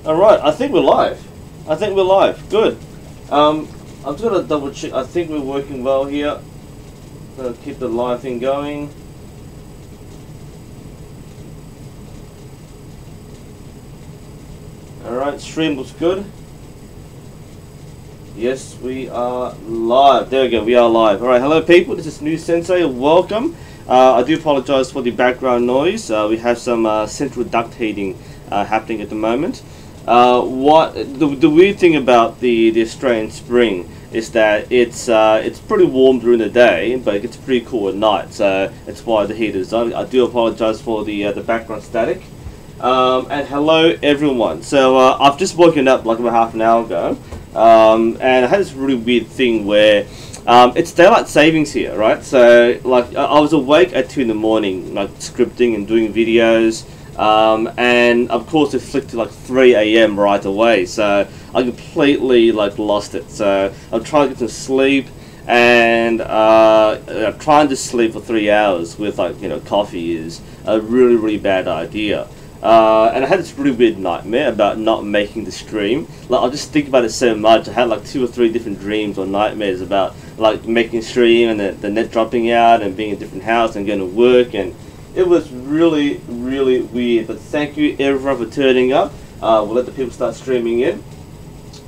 Alright, I think we're live. I think we're live. Good. I'm just gonna double check. I think we're working well here. Gonna keep the live thing going. Alright, stream looks good. Yes, we are live. There we go, we are live. Alright, hello people, this is NUSensei. Welcome. I do apologize for the background noise. We have some central duct heating happening at the moment. The weird thing about the Australian spring is that it's pretty warm during the day, but it gets pretty cool at night. So that's why the heat is on. I do apologize for the background static. And hello everyone. So I've just woken up like about half an hour ago, and I had this really weird thing where it's daylight savings here, right? So like I was awake at 2 in the morning, like scripting and doing videos. And of course it flicked to like 3 AM right away, so I completely like lost it. So I'm trying to get some sleep, and trying to sleep for 3 hours with like coffee is a really bad idea. And I had this really weird nightmare about not making the stream. Like I just think about it so much. I had like 2 or 3 different dreams or nightmares about like making stream and the net dropping out and being in a different house and going to work, and it was really weird. But thank you everyone for turning up. We'll let the people start streaming in.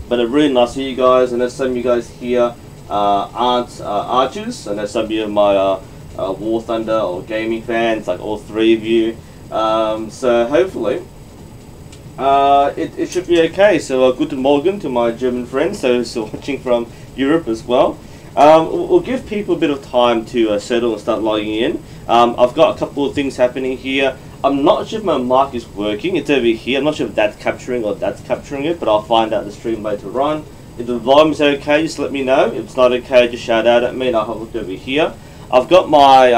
But it's really nice to see you guys. I know some of you guys here aren't archers. I know some of you are my War Thunder or gaming fans, like all 3 of you. So hopefully it should be okay. So good morning to my German friends, those who are watching from Europe as well. We'll give people a bit of time to settle and start logging in. I've got a couple of things happening here. I'm not sure if my mic is working. It's over here. I'm not sure if that's capturing or that's capturing it, but I'll find out the stream later on. If the volume is okay, just let me know. If it's not okay, just shout out at me and I'll have a look over here. I've got my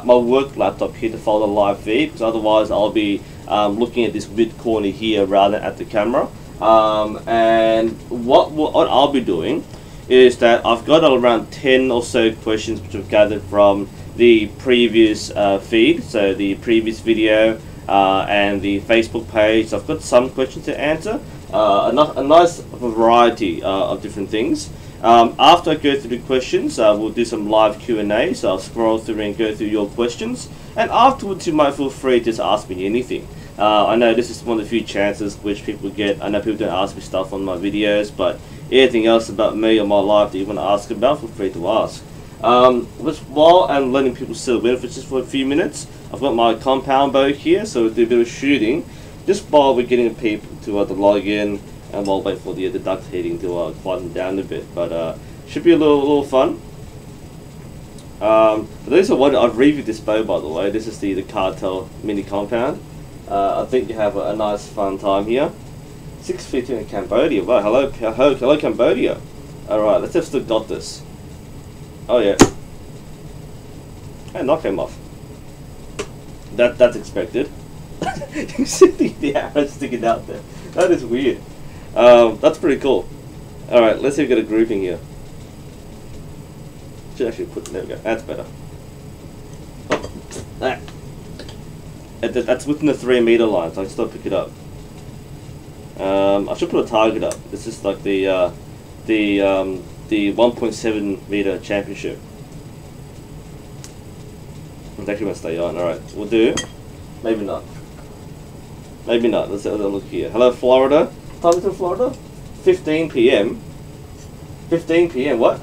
my work laptop here to follow the live feed, because otherwise I'll be looking at this mid corner here rather than at the camera. And what I'll be doing is that I've got around 10 or so questions which I've gathered from the previous feed, so the previous video and the Facebook page. So I've got some questions to answer, a nice variety of different things. After I go through the questions, we'll do some live Q&A, so I'll scroll through and go through your questions, and afterwards you might feel free to just ask me anything. I know this is one of the few chances which people get. I know people don't ask me stuff on my videos, but anything else about me or my life that you want to ask about, feel free to ask. While I'm letting people settle in for just for a few minutes, I've got my compound bow here, so we'll do a bit of shooting just while we're getting people to log in, and while wait for the duct heating to quiet them down a bit. But should be a little fun. For those who wonder, I've reviewed this bow, by the way. This is the Cartel mini compound. I think you have a nice fun time here. 6 feet in Cambodia. Wow, hello Cambodia. Alright, let's have still got this. Oh yeah. Hey, knock him off. That's expected. You see the arrow sticking out there. That is weird. That's pretty cool. Alright, let's see if we get a grouping here. Should actually put, there we go. That's better. Oh, that. That's within the 3 meter line, so I can still pick it up. I should put a target up. This is like the 1.7 meter championship. It's actually going to stay on. Alright, we'll do. Maybe not. Maybe not. Let's have a look here. Hello, Florida. Time is in Florida? 15 PM. 15 PM, what?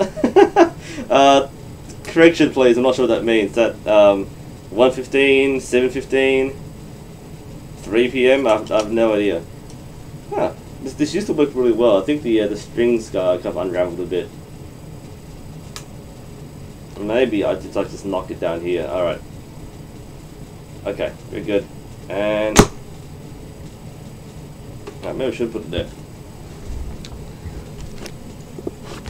Correction, please. I'm not sure what that means. That 1:15, 7:15, 3 PM? I have no idea. Huh. This used to work really well. I think the strings kind of unraveled a bit. Maybe I did like just knock it down here. Alright. Okay, very good. And maybe I should put it there.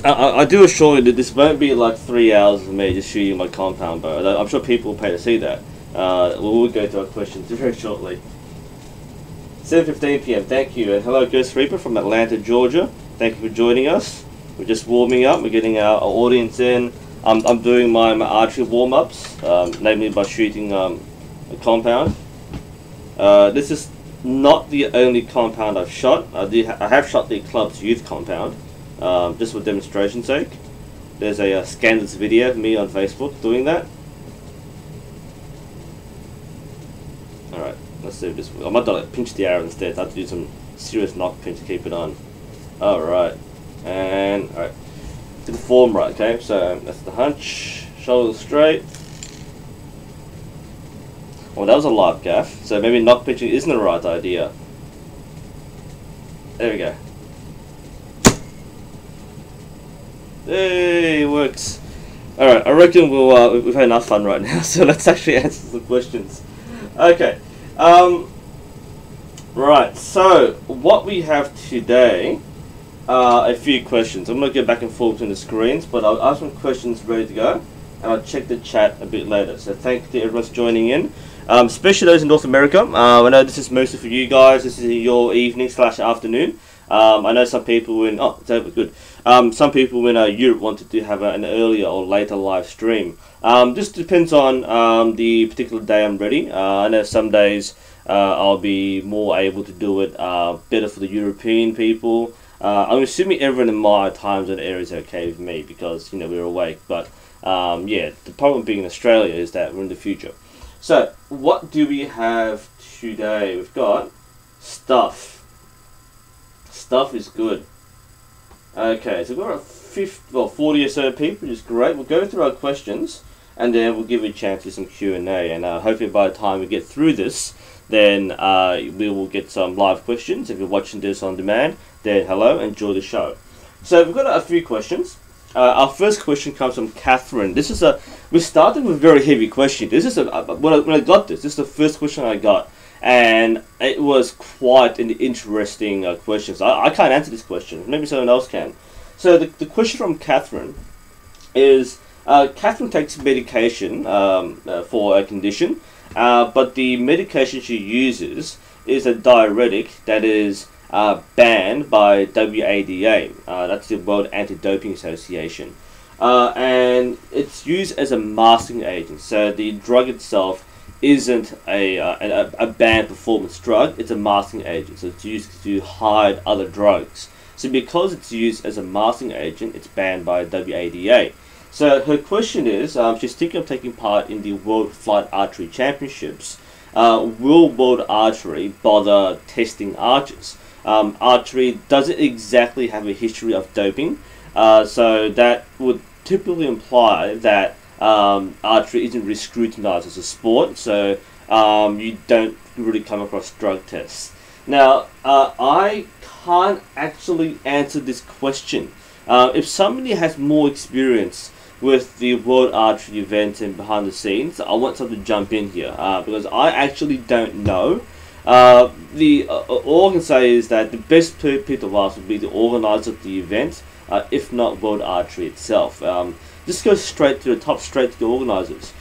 I do assure you that this won't be like 3 hours of me just shooting my compound bow. I'm sure people will pay to see that. We'll go to our questions very shortly. 7:15 PM, thank you. And hello Ghost Reaper from Atlanta, Georgia. Thank you for joining us. We're just warming up, we're getting our audience in. I'm doing my archery warm-ups, namely by shooting a compound. This is not the only compound I've shot. I have shot the club's youth compound, just for demonstration's sake. There's a scandalous video of me on Facebook doing that. Alright, let's see if this. I might not pinch the arrow instead. I have to do some serious knock pinch to keep it on. Alright, and alright. Get the form right, okay? So that's the hunch, shoulders straight. Well, that was a live gaff, so maybe knock pinching isn't the right idea. There we go. Hey, it works. Alright, I reckon we've had enough fun right now, so let's actually answer some questions. Okay. Right, so what we have today are a few questions. I'm going to go back and forth between the screens, but I'll ask some questions ready to go, and I'll check the chat a bit later. So thank you to everyone for joining in. Especially those in North America. I know this is mostly for you guys. This is your evening / afternoon. I know some people in good. Some people in Europe wanted to have an earlier or later live stream. Just depends on the particular day I'm ready. I know some days I'll be more able to do it better for the European people. I'm assuming everyone in my time zone area is okay with me because we're awake. But yeah, the problem being in Australia is that we're in the future. So what do we have today? We've got stuff. Stuff is good. Okay, so we've got 40 or so people, which is great. We'll go through our questions, and then we'll give you a chance to some Q&A. And hopefully by the time we get through this, then we will get some live questions. If you're watching this on demand, then hello, enjoy the show. So we've got a few questions. Our first question comes from Catherine. We started with a very heavy question. This is when I got this is the first question I got. And it was quite an interesting question. So I can't answer this question. Maybe someone else can. So the question from Catherine is, Catherine takes medication for a condition, but the medication she uses is a diuretic that is banned by WADA. That's the World Anti-Doping Association. And it's used as a masking agent. So the drug itself isn't a banned performance drug, it's a masking agent, so it's used to hide other drugs. So because it's used as a masking agent, it's banned by WADA. So her question is, she's thinking of taking part in the World Flight Archery Championships. Will World Archery bother testing archers? Archery doesn't exactly have a history of doping, so that would typically imply that archery isn't really scrutinized as a sport, so you don't really come across drug tests. Now, I can't actually answer this question. If somebody has more experience with the World Archery event and behind the scenes, I want someone to jump in here, because I actually don't know. All I can say is that the best people to ask would be the organizer of the event, if not World Archery itself. Just go straight to the top, straight to the organizers.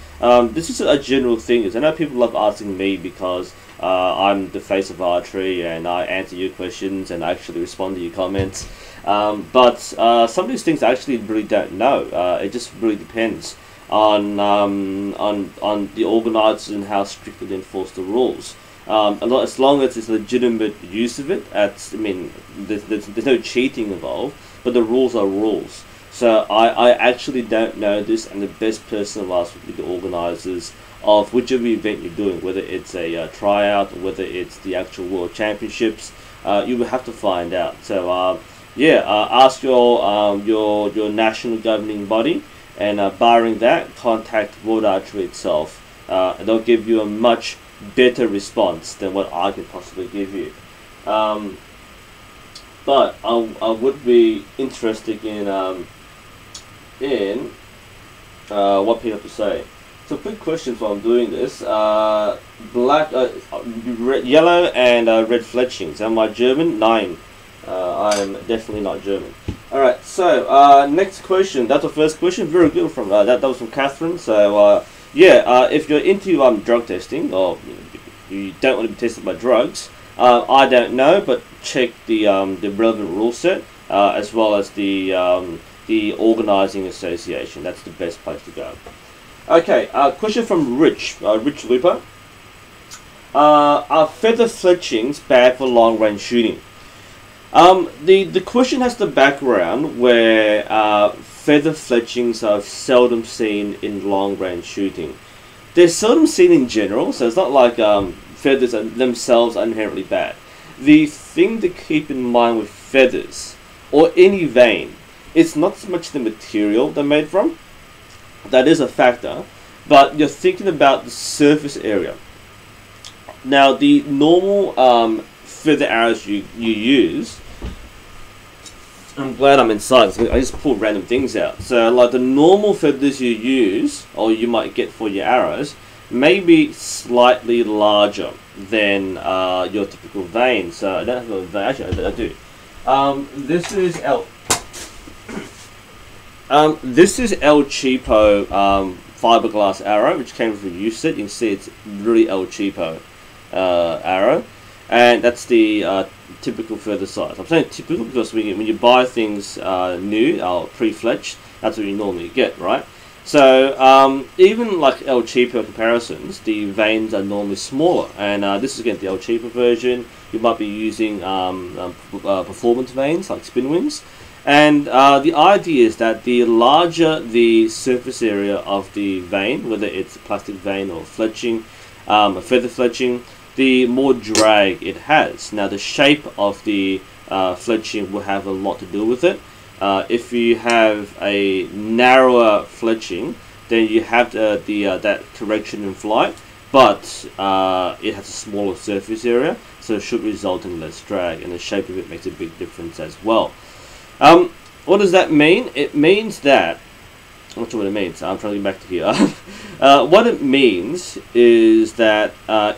This is a general thing. I know people love asking me because I'm the face of archery and I answer your questions and I actually respond to your comments. But some of these things I actually really don't know. It just really depends on the organizers and how strictly they enforce the rules. As long as it's legitimate use of it, there's no cheating involved, but the rules are rules. So I actually don't know this, and the best person to ask would be the organisers of whichever event you're doing, whether it's a tryout or whether it's the actual World Championships. You will have to find out. So ask your national governing body, and barring that, contact World Archery itself, and they'll give you a much better response than what I can possibly give you. But I would be interested in what people have to say. So quick questions while I'm doing this. Yellow and red fletchings. Am I German? Nein. I am definitely not German. Alright, so next question. That's the first question. Very good from that was from Catherine. So if you're into drug testing, or you don't want to be tested by drugs, I don't know, but check the relevant rule set, as well as the organising association. That's the best place to go. Okay, question from Rich Lupo. Are feather fletchings bad for long range shooting? The question has the background where feather fletchings are seldom seen in long range shooting. They're seldom seen in general, so it's not like feathers themselves are inherently bad. The thing to keep in mind with feathers, or any vane, it's not so much the material they're made from. That is a factor, but you're thinking about the surface area. Now, the normal feather arrows you use, I'm glad I'm inside, so I just pulled random things out. So, like the normal feathers you use, or you might get for your arrows, may be slightly larger than your typical vane. So, I don't have a vane, actually I do. This is El Cheapo fiberglass arrow, which came from USense. You can see it's really El Cheapo arrow, and that's the typical feather size. I'm saying typical because when you buy things new or pre-fletched, that's what you normally get, right? So even like El Cheapo comparisons, the vanes are normally smaller, and this is again the El Cheapo version. You might be using performance vanes like spin wings, and the idea is that the larger the surface area of the vane, whether it's a plastic vane or fletching, feather fletching, the more drag it has. Now the shape of the fletching will have a lot to do with it. If you have a narrower fletching, then you have that correction in flight, but it has a smaller surface area, so it should result in less drag, and the shape of it makes a big difference as well. What does that mean? It means that, I'm not sure what it means, I'm trying to get back to here. What it means is that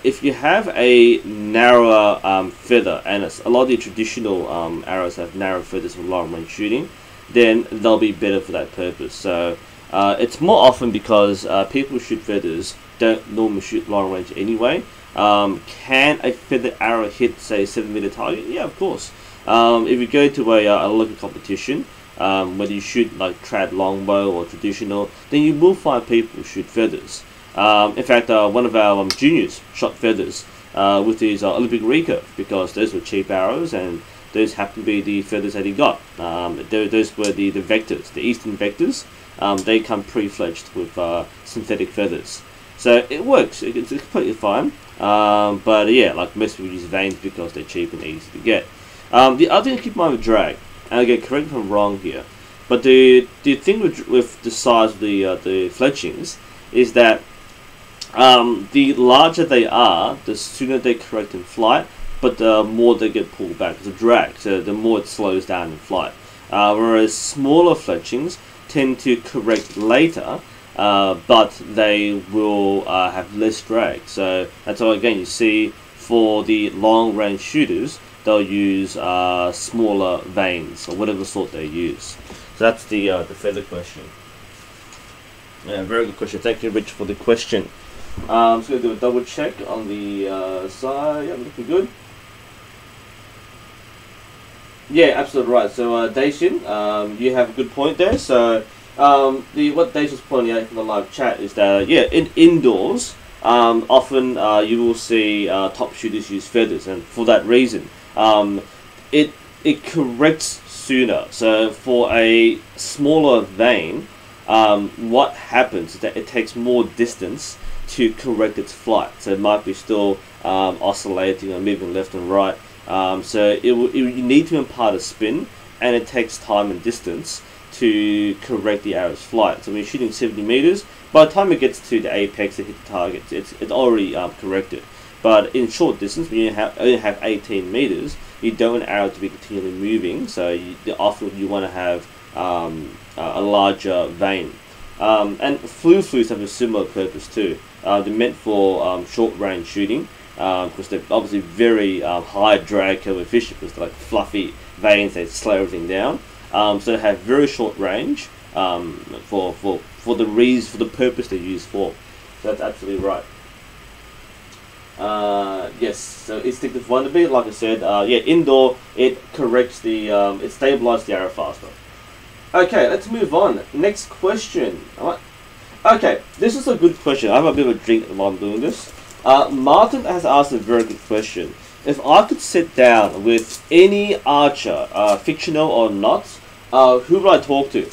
if you have a narrower feather, and a lot of the traditional arrows have narrow feathers for long range shooting, then they'll be better for that purpose. So it's more often because people who shoot feathers don't normally shoot long range anyway. Can a feather arrow hit, say, a 7-meter target? Yeah, of course. If you go to a local competition, whether you shoot like trad longbow or traditional, then you will find people who shoot feathers. In fact, one of our juniors shot feathers with his Olympic recurve, because those were cheap arrows, and those happened to be the feathers that he got. Those were the vectors, the Eastern vectors. They come pre-fletched with synthetic feathers. So it works, it's completely fine. But yeah, like most people use vanes because they're cheap and easy to get. The other thing to keep in mind with drag, and again, correct me if I'm wrong here, but the thing with the size of the fletchings is that the larger they are, the sooner they correct in flight, but the more they get pulled back as a drag, so the more it slows down in flight. Whereas smaller fletchings tend to correct later, but they will have less drag. So that's why, again, you see for the long range shooters, they'll use smaller vanes, or whatever sort they use. So that's the feather question. Yeah, very good question. Thank you, Rich, for the question. I'm just going to do a double check on the side. Yeah, looking good. Yeah, absolutely right. So Dacian, you have a good point there. So what Dacian's pointing out from the live chat is that indoors, often you will see top shooters use feathers, and for that reason, it corrects sooner. So for a smaller vane, what happens is that it takes more distance to correct its flight. So it might be still oscillating or moving left and right. So you need to impart a spin, and it takes time and distance to correct the arrow's flight. So when you're shooting 70 meters, by the time it gets to the apex and hit the target, it's already corrected. But in short distance, when you only have 18 meters, you don't want an arrow to be continually moving. So often you want to have a larger vane. And flus have a similar purpose too. They're meant for short range shooting, because they're obviously very high drag coefficient, because they're like fluffy vanes, they slow everything down. So they have very short range for the purpose they're used for. So that's absolutely right. Yes, so instinctive wonder bit, like I said, yeah, indoor it corrects the it stabilizes the arrow faster. Okay, let's move on. Next question. Alright. Okay, this is a good question. I have a bit of a drink while I'm doing this. Martin has asked a very good question. If I could sit down with any archer, fictional or not, who would I talk to?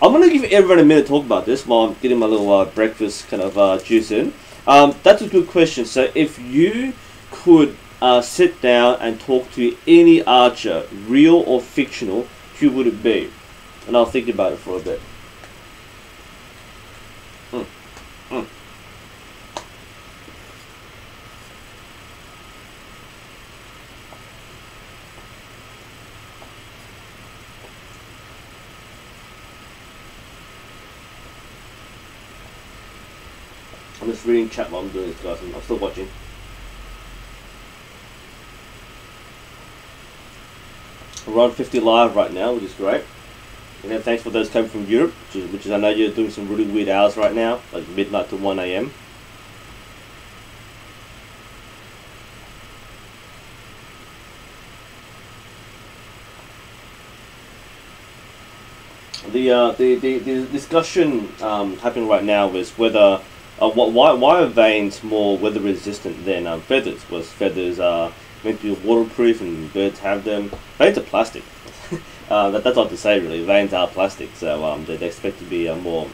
I'm going to give everyone a minute to talk about this while I'm getting my little breakfast kind of juice in. That's a good question. So if you could sit down and talk to any archer, real or fictional, who would it be? And I'll think about it for a bit. I'm just reading chat while I'm doing this, guys. I'm still watching. We're on 50 live right now, which is great. And thanks for those coming from Europe, which is I know you're doing some really weird hours right now, like midnight to 1 AM. The discussion happening right now is whether why are veins more weather resistant than feathers? Was feathers meant to be waterproof and birds have them? Veins are plastic. That's all to say really. Veins are plastic, so they expect to be more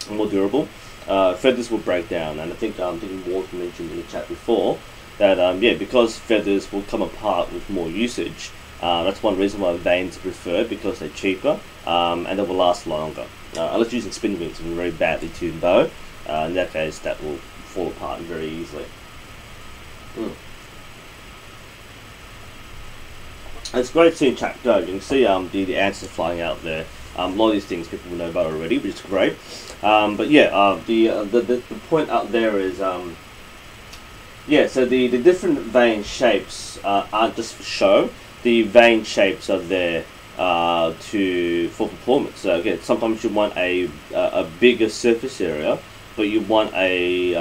durable. Feathers will break down, and I think Walter mentioned in the chat before that yeah, because feathers will come apart with more usage. That's one reason why veins are preferred, because they're cheaper and they will last longer. Unless using spin wings with a very badly tuned bow, in that case that will fall apart very easily. It's great seeing chat go. You can see the answers flying out there. A lot of these things people will know about already, which is great. But yeah, the point out there is yeah. So the different vein shapes aren't just for show. The vein shapes are there for performance. So again, sometimes you want a bigger surface area, but you want a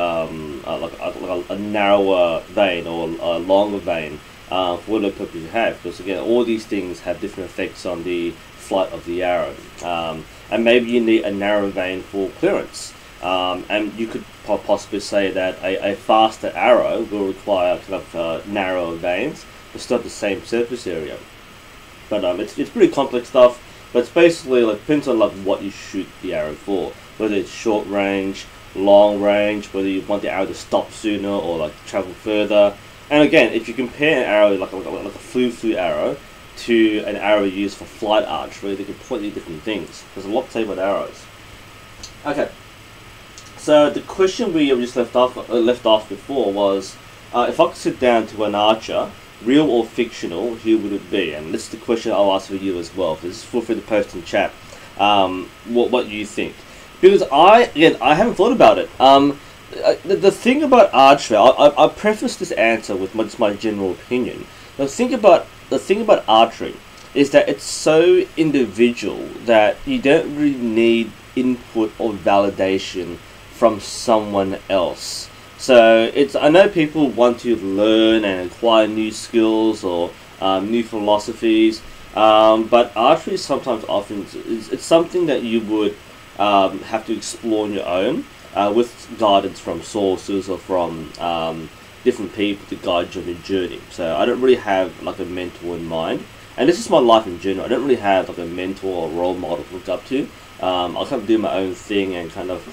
narrower vein or a longer vein for whatever purpose you have. Because again, all these things have different effects on the flight of the arrow. And maybe you need a narrow vein for clearance. And you could possibly say that a faster arrow will require kind of narrower veins. It's not the same surface area, but it's pretty complex stuff. But it's basically like depends on like what you shoot the arrow for, whether it's short range, long range, whether you want the arrow to stop sooner or like travel further. And again, if you compare an arrow like a flu arrow to an arrow used for flight archery, they're completely different things. There's a lot to say about arrows. Okay, so the question we just left off before was if I could sit down to an archer, real or fictional, who would it be? And this is the question I'll ask for you as well. This is feel free to post in chat what you think, because I haven't thought about it. The thing about archery, I preface this answer with my general opinion. The thing about archery is that it's so individual that you don't really need input or validation from someone else. So I know people want to learn and acquire new skills or new philosophies, but archery often it's something that you would have to explore on your own with guidance from sources or from different people to guide you on your journey. So I don't really have like a mentor in mind, and this is my life in general. I don't really have like a mentor or role model to look up to. I'll kind of do my own thing and kind of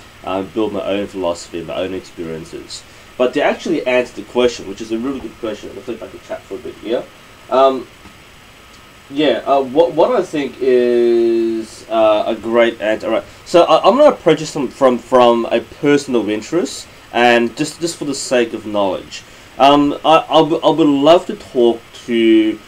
build my own philosophy, my own experiences. But to actually answer the question, which is a really good question, I'm going to flip back to chat for a bit here. What I think is a great answer. All right, so I'm going to approach this from a personal interest and just for the sake of knowledge. I would love to talk to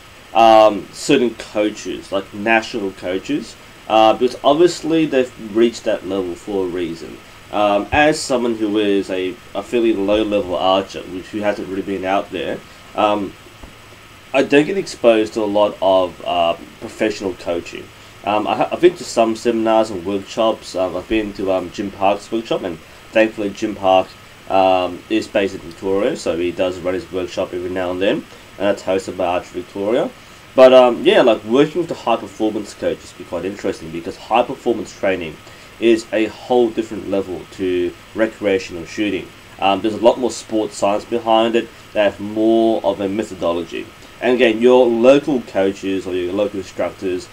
certain coaches, like national coaches, because obviously they've reached that level for a reason. As someone who is a fairly low-level archer, who hasn't really been out there, I don't get exposed to a lot of professional coaching. I've been to some seminars and workshops. I've been to Jim Park's workshop, and thankfully Jim Park is based in Victoria, so he does run his workshop every now and then, and that's hosted by Archery Victoria. But yeah, like working with the high-performance coaches be quite interesting, because high-performance training is a whole different level to recreational shooting. There's a lot more sports science behind it. They have more of a methodology. And again, your local coaches or your local instructors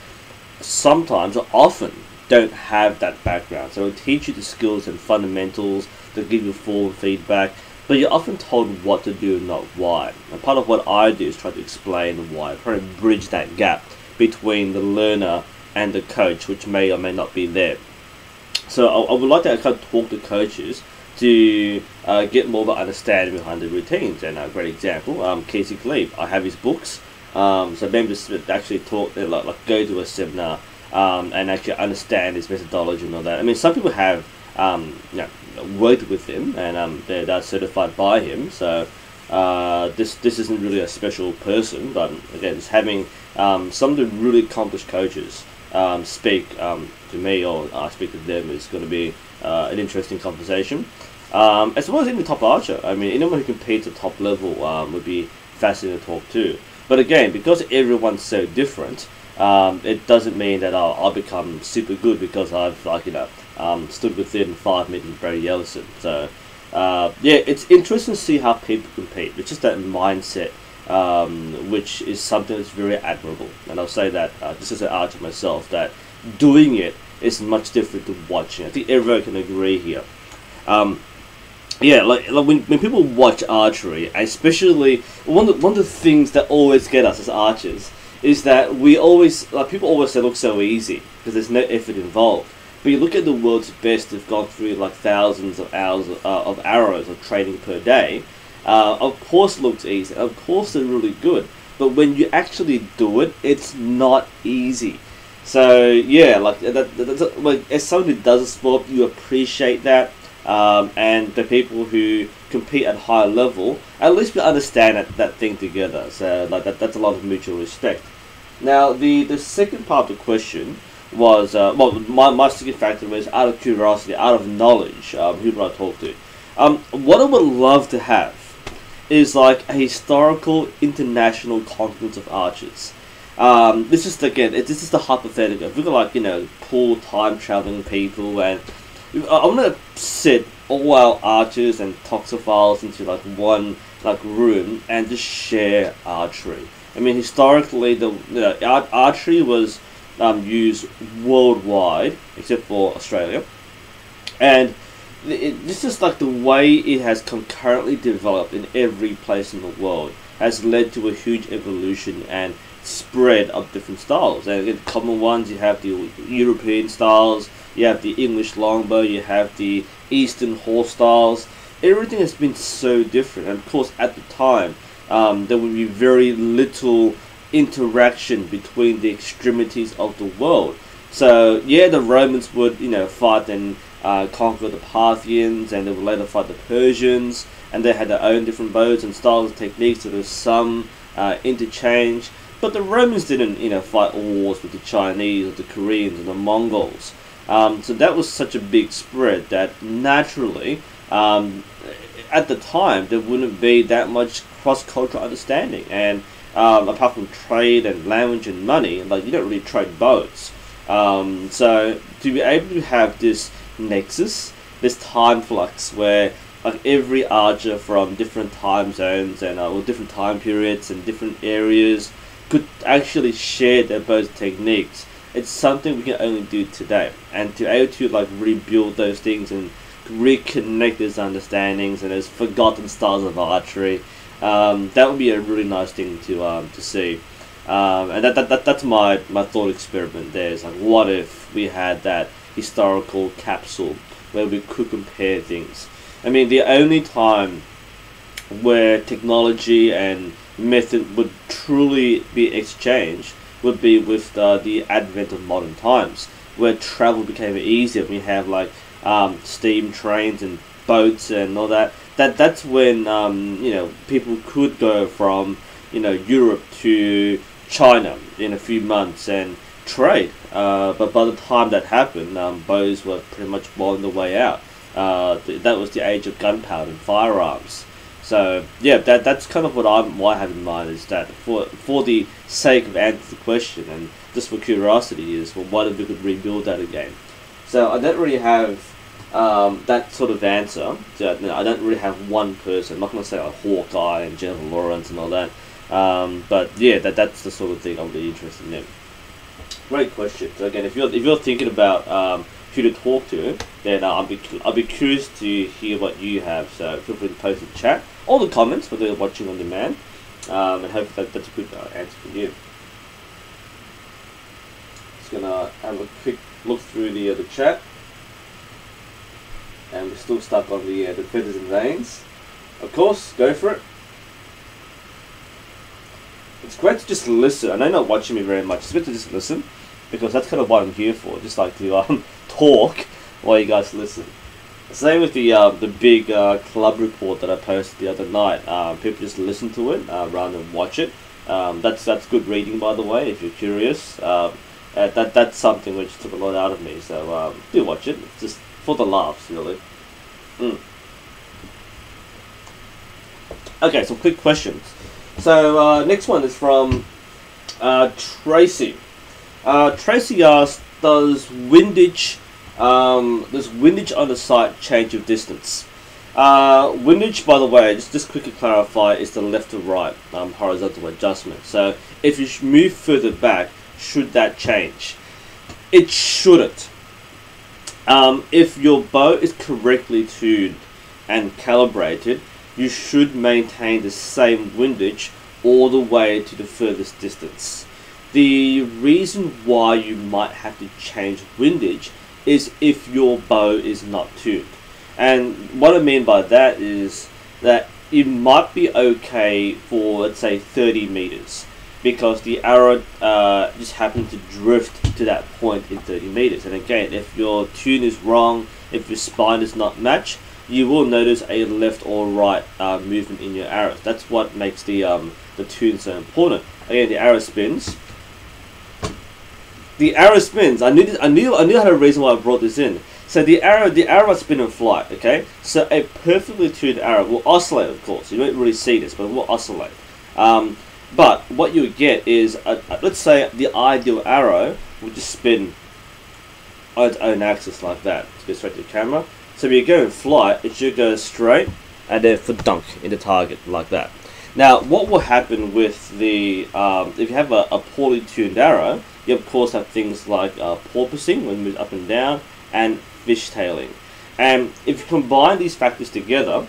sometimes or often don't have that background. So it'll teach you the skills and fundamentals, they'll give you full feedback, but you're often told what to do and not why. And part of what I do is try to explain the why, try to bridge that gap between the learner and the coach, which may or may not be there. So I would like to kind of talk to coaches to get more of an understanding behind the routines. And a great example, Casey Cleve. I have his books. So members actually talk, like go to a seminar and actually understand his methodology and all that. I mean, some people have worked with him and they're certified by him. So this isn't really a special person, but again, it's having some of the really accomplished coaches speak to me, or I speak to them, is going to be an interesting conversation. As well as even top archer. I mean, anyone who competes at top level would be fascinating to talk to. But again, because everyone's so different, it doesn't mean that I'll become super good because I've stood within 5 meters of Brady Ellison. So yeah, it's interesting to see how people compete. It's just that mindset, which is something that's very admirable. And I'll say that just as an archer myself, that doing it is much different to watching. I think everyone can agree here. Yeah, like when people watch archery, especially one of the things that always get us as archers is that we always, people always say it looks so easy because there's no effort involved. But you look at the world's best who've gone through like thousands of hours of arrows of training per day. Of course it looks easy, of course they're really good, but when you actually do it, it's not easy. So yeah, like as someone who does a sport, you appreciate that. And the people who compete at high level, at least we understand that thing together. So like that's a lot of mutual respect. Now the second part of the question was my second factor was out of curiosity, out of knowledge. Who would I talk to? What I would love to have is like a historical international conference of archers. This is this is the hypothetical. If we could pull time traveling people, and I want to sit all our archers and toxophiles into like one room and just share archery. I mean, historically, archery was used worldwide except for Australia, and this is like the way it has concurrently developed in every place in the world has led to a huge evolution and spread of different styles. And again, common ones, you have the European styles, you have the English longbow, you have the Eastern horse styles. Everything has been so different, and of course at the time there would be very little interaction between the extremities of the world. So yeah, the Romans would fight and conquer the Parthians, and they would later fight the Persians, and they had their own different bows and styles and techniques, so there's some interchange. But the Romans didn't fight wars with the Chinese or the Koreans or the Mongols. So that was such a big spread that naturally at the time there wouldn't be that much cross-cultural understanding, and apart from trade and language and money, you don't really trade boats. So to be able to have this nexus, this time flux where every archer from different time zones and or different time periods and different areas could actually share their bow techniques, it's something we can only do today. And to be able to rebuild those things and reconnect those understandings and those forgotten styles of archery, that would be a really nice thing to see. And that's my thought experiment there. Is what if we had that historical capsule where we could compare things? I mean, the only time where technology and method would truly be exchanged would be with the advent of modern times, where travel became easier. We have steam trains and boats and all that. That's when people could go from Europe to China in a few months and trade. But by the time that happened, bows were pretty much on the way out. That was the age of gunpowder and firearms. So yeah, that's kind of what I have in mind, is that for the sake of answering the question and just for curiosity, is what if we could rebuild that again? So I don't really have that sort of answer. So, you know, I don't really have one person. I'm not going to say like Hawkeye and Jennifer Lawrence and all that. But yeah, that's the sort of thing I'm really interested in. Great question. So again, if you're thinking about who to talk to, then I'll be curious to hear what you have. So feel free to post in the chat or the comments whether you're watching on demand, and hopefully that's a good answer for you. Just gonna have a quick look through the chat, and we're still stuck on the feathers and veins. Of course, go for it. It's great to just listen. I know you're not watching me very much. It's good to just listen, because that's kind of what I'm here for. Just like to talk while you guys listen. Same with the big club report that I posted the other night. People just listen to it rather than watch it. That's good reading, by the way, if you're curious. That's something which took a lot out of me. So do watch it. It's just for the laughs, really. Okay, some quick questions. So next one is from Tracy. Tracy asks, does windage on the site change of distance? Windage, by the way, just quickly clarify, is the left to right horizontal adjustment. So if you move further back, should that change? It shouldn't. If your bow is correctly tuned and calibrated, you should maintain the same windage all the way to the furthest distance. The reason why you might have to change windage is if your bow is not tuned. And what I mean by that is that it might be okay for, let's say, 30 meters, because the arrow just happened to drift to that point in 30 meters. And again, if your tune is wrong, if your spine does not match, you will notice a left or right movement in your arrows. That's what makes the tune so important. Again, the arrow spins. The arrow spins. I knew I had a reason why I brought this in. So the arrow spin in flight. Okay, so a perfectly tuned arrow will oscillate. Of course, you don't really see this, but it will oscillate. But what you get is, let's say the ideal arrow would just spin on its own axis like that to go straight to the camera. So if you go in flight, it should go straight and then for dunk in the target like that. Now, what will happen with the if you have a poorly tuned arrow, you of course have things like porpoising when it moves up and down, and fishtailing. And if you combine these factors together,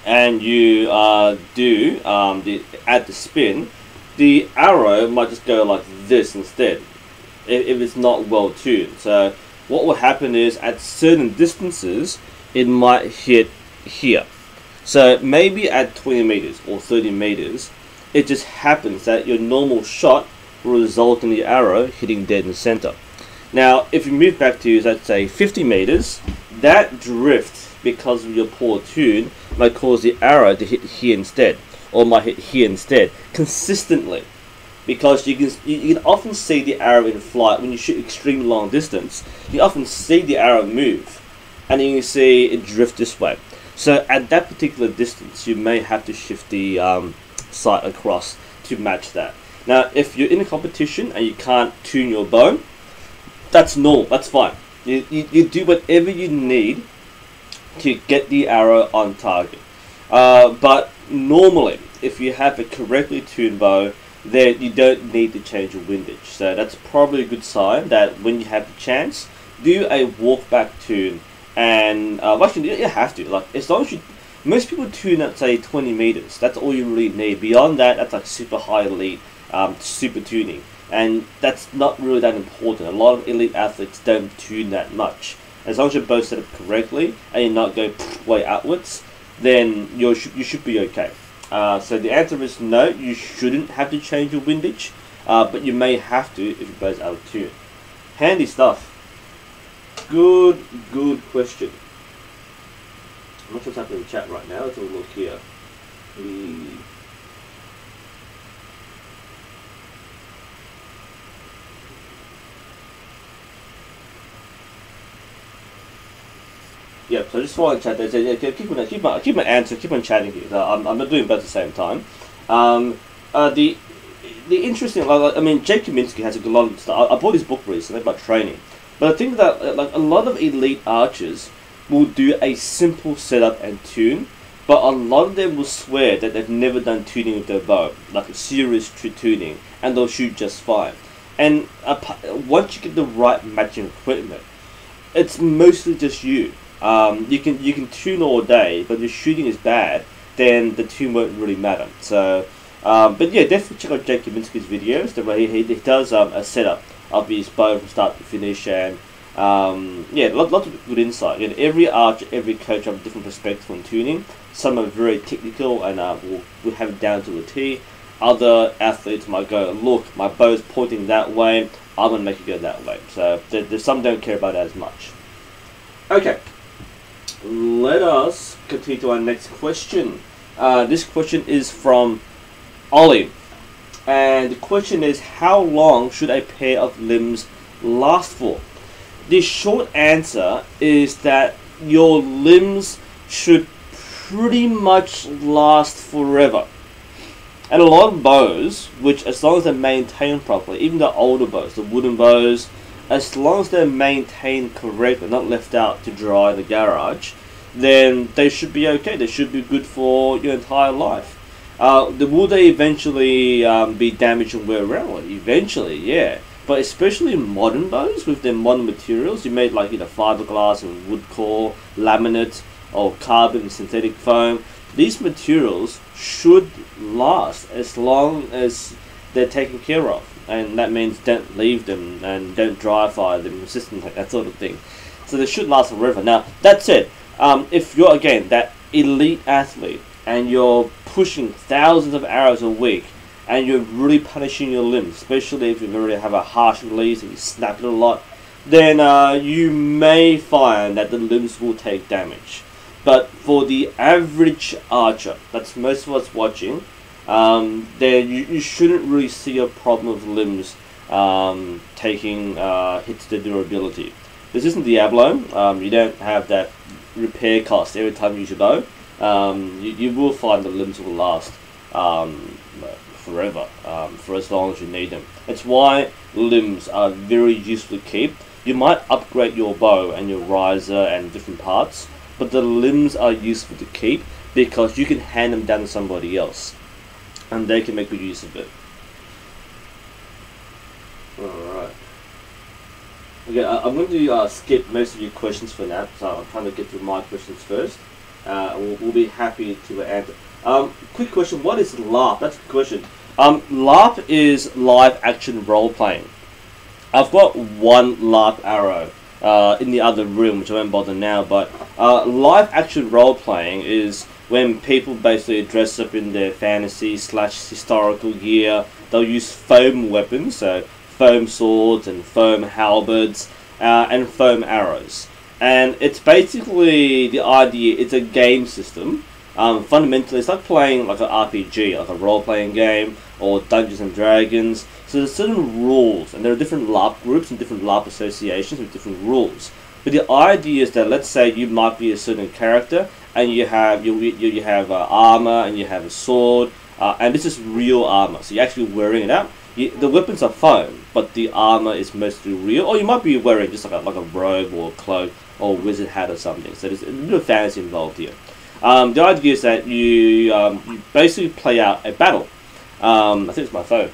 and you add the spin, the arrow might just go like this instead, if it's not well tuned. So what will happen is, at certain distances, it might hit here. So maybe at 20 meters or 30 meters, it just happens that your normal shot will result in the arrow hitting dead in the center. Now, if you move back to, let's say, 50 meters, that drift, because of your poor tune, might cause the arrow to hit here instead, or might hit here instead, consistently. Because you can often see the arrow in flight when you shoot extremely long distance. You often see the arrow move, and then you see it drift this way. So at that particular distance, you may have to shift the sight across to match that. Now, if you're in a competition and you can't tune your bow, that's normal. That's fine. You do whatever you need to get the arrow on target. But normally, if you have a correctly tuned bow, then you don't need to change your windage. So that's probably a good sign that when you have the chance, do a walk back tune. And actually, you have to. Like, as long as you, most people tune at, say, 20 meters. That's all you really need. Beyond that, that's like super high elite, super tuning, and that's not really that important. A lot of elite athletes don't tune that much. As long as you're both set up correctly and you're not going way outwards, then you should be okay. So the answer is no. You shouldn't have to change your windage, but you may have to if you're both out of tune. Handy stuff. Good question. I'm not sure what's happening in the chat right now. Let's have a look here. Yep, so just following chat there. Yeah, keep my answer, keep on chatting here. I'm not doing both at the same time. The interesting, I mean, Jake Kaminsky has a lot of stuff. I bought his book recently about training. But I think that like a lot of elite archers will do a simple setup and tune, but a lot of them will swear that they've never done tuning with their bow, like a serious tuning, and they'll shoot just fine. And once you get the right matching equipment, it's mostly just you. You can tune all day, but if your shooting is bad, then the tune won't really matter. So, but yeah, definitely check out Jake Kaminski's videos. The way he does a setup of his bow from start to finish, and yeah, lots of good insight. And every archer, every coach have a different perspective on tuning. Some are very technical and will have it down to a T. Other athletes might go, look, my bow's pointing that way, I'm going to make it go that way. So there's some don't care about it as much. Okay, let us continue to our next question. This question is from Ollie. And the question is, how long should a pair of limbs last for? The short answer is that your limbs should pretty much last forever. And a lot of bows, which as long as they're maintained properly, even the older bows, the wooden bows, as long as they're maintained correctly, not left out to dry in the garage, then they should be okay. They should be good for your entire life. Will they eventually be damaged and wear around? Well, eventually, yeah. But especially modern bows with their modern materials, you made like fiberglass and wood core, laminate, or carbon and synthetic foam. These materials should last as long as they're taken care of, and that means don't leave them and don't dry fire them, resistant, that sort of thing. So they should last forever. Now that said, if you're again that elite athlete and you're pushing thousands of arrows a week and you're really punishing your limbs, especially if you already have a harsh release and you snap it a lot, then you may find that the limbs will take damage. But for the average archer, that's most of us watching, then you shouldn't really see a problem of limbs taking hits to durability. This isn't Diablo. You don't have that repair cost every time you use your bow. You will find the limbs will last forever, for as long as you need them. It's why limbs are very useful to keep. You might upgrade your bow and your riser and different parts, but the limbs are useful to keep because you can hand them down to somebody else and they can make good use of it. Alright. Okay, I'm going to skip most of your questions for now, so I'm trying to get through my questions first. We'll be happy to answer. Quick question, what is LARP? That's a good question. LARP is live action role playing. I've got one LARP arrow in the other room, which I won't bother now, but live action role playing is when people basically dress up in their fantasy / historical gear. They'll use foam weapons, so foam swords and foam halberds and foam arrows. And it's basically, the idea, it's a game system. Fundamentally, it's like playing like an RPG, like a role-playing game, or Dungeons and Dragons. So there's certain rules, and there are different LARP groups and different LARP associations with different rules. But the idea is that, let's say you might be a certain character, and you have armor, and you have a sword, and this is real armor, so you're actually wearing it out. The weapons are foam, but the armor is mostly real, or you might be wearing just like a robe or a cloak or a wizard hat or something. So there's a bit of fantasy involved here. The idea is that you basically play out a battle. I think it's my phone.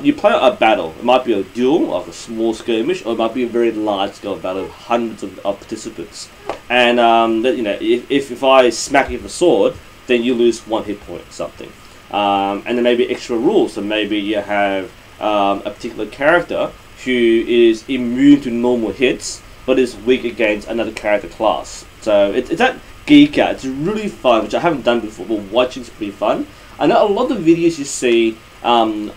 You play out a battle. It might be a duel, like a small skirmish, or it might be a very large-scale battle with hundreds of participants. And if I smack you with a sword, then you lose 1 hit point or something. And there may be extra rules. So maybe you have a particular character who is immune to normal hits, but is weak against another character class. So it's that geek out. It's really fun, which I haven't done before, but watching's pretty fun. I know a lot of the videos you see on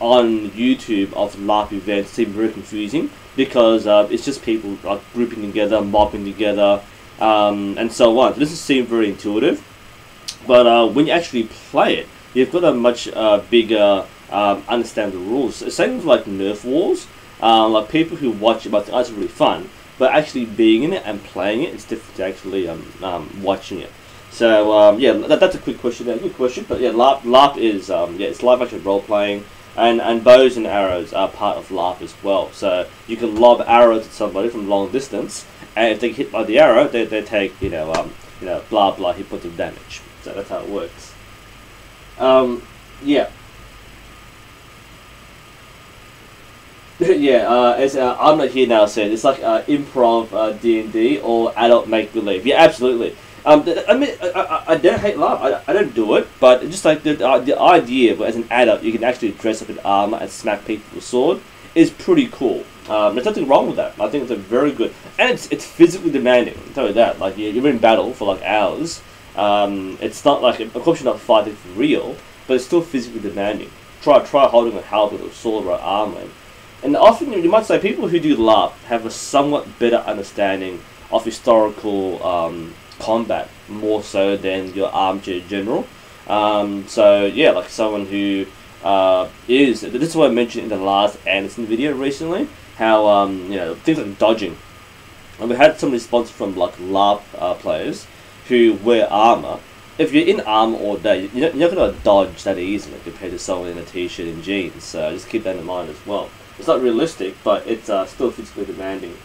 YouTube of LARP events seem very confusing because it's just people like grouping together, mobbing together, and so on. So this seems very intuitive, but when you actually play it, you've got a much bigger understand the rules. Same with like Nerf wars. Like people who watch it might think, oh, it's really fun, but actually being in it and playing it, it's different to actually watching it. So yeah, that's a quick question there. Good question, but yeah, LARP is it's live action role playing, and bows and arrows are part of LARP as well. So you can lob arrows at somebody from long distance, and if they get hit by the arrow, they take blah blah hit points of damage. So that's how it works. Yeah. Yeah, as I'm not here now said, it's like improv D&D or adult make-believe. Yeah, absolutely. I mean, I don't hate LARP. I don't do it, but just like the idea, but as an adult, you can actually dress up in armor and smack people with a sword is pretty cool. There's nothing wrong with that. I think it's a very good, and it's physically demanding. I'll tell you that. Like you're in battle for like hours. It's not like, of course, you're not fighting for real, but it's still physically demanding. Try holding a halberd or sword or armor. And often you might say people who do LARP have a somewhat better understanding of historical combat, more so than your armchair general. So yeah, like someone who this is what I mentioned in the last Anderson video recently, how things like dodging. And we had some response from like LARP players who wear armor. If you're in armor all day, you're not going to dodge that easily compared to someone in a t-shirt and jeans. So just keep that in mind as well. It's not realistic, but it's still physically demanding.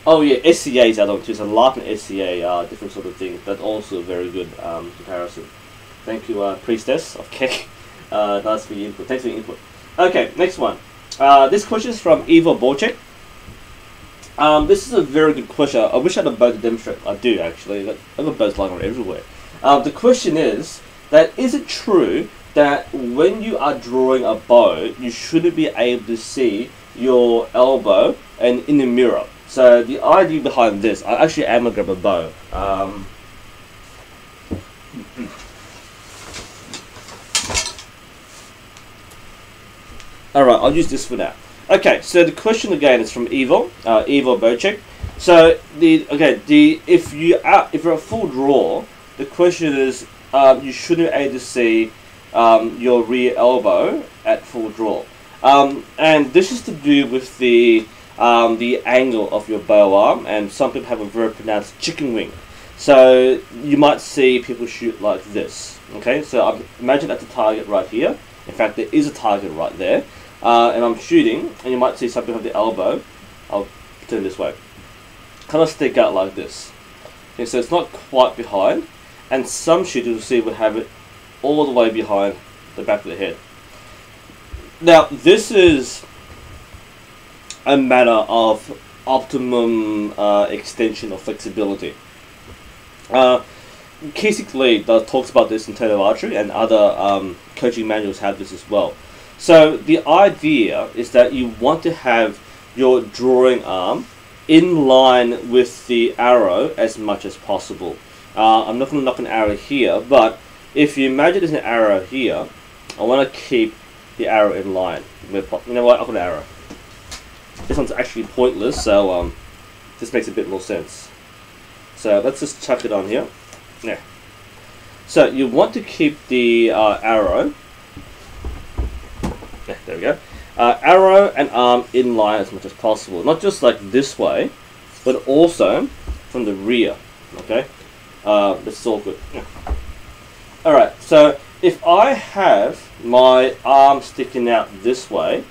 Oh yeah, SCA is other one too. So LARP and SCA are different sort of things. That's also a very good comparison. Thank you, Priestess of Keck. Nice for your input. Thanks for your input. Okay, next one. This question is from Evil Evil Berchik. This is a very good question. I wish I had a bow to demonstrate. I do actually. I've got bows lying around everywhere. The question is it true that when you are drawing a bow, you shouldn't be able to see your elbow and in the mirror? So the idea behind this, I actually am gonna grab a bow. Alright, I'll use this for now. Okay, so the question again is from Evil Evil Berchik. So if you're a full draw, the question is you shouldn't be able to see your rear elbow at full draw, and this is to do with the angle of your bow arm, and some people have a verb pronounced chicken wing. So you might see people shoot like this. Okay, so imagine that's a target right here. In fact, there is a target right there, and I'm shooting, and you might see some people have the elbow. I'll turn this way, kind of stick out like this. Okay, so it's not quite behind, and some shooters will see will have it all the way behind the back of the head. Now, this is a matter of optimum extension or flexibility. Kasich Lee talks about this in terms of archery, and other coaching manuals have this as well. So the idea is that you want to have your drawing arm in line with the arrow as much as possible. I'm not going to knock an arrow here, but if you imagine there's an arrow here, I want to keep the arrow in line. You know what? I've got an arrow. This one's actually pointless, so this makes a bit more sense. So let's just chuck it on here. Yeah. So you want to keep the arrow. Yeah, there we go. Arrow and arm in line as much as possible. Not just like this way, but also from the rear. Okay. This is all good. Yeah. Alright, so if I have my arm sticking out this way,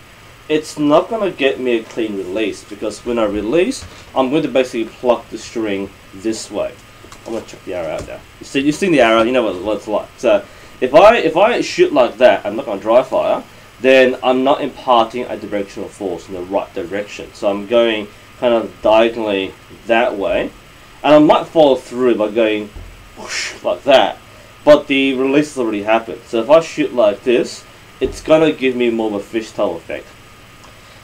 it's not going to get me a clean release, because when I release, I'm going to basically pluck the string this way. I'm going to chuck the arrow out now. You've seen the arrow, you know what it's like. So if I shoot like that, I'm not going to dry fire, then I'm not imparting a directional force in the right direction. So I'm going kind of diagonally that way, and I might follow through by going whoosh, like that. But the release has already happened. So if I shoot like this, it's going to give me more of a fishtail effect.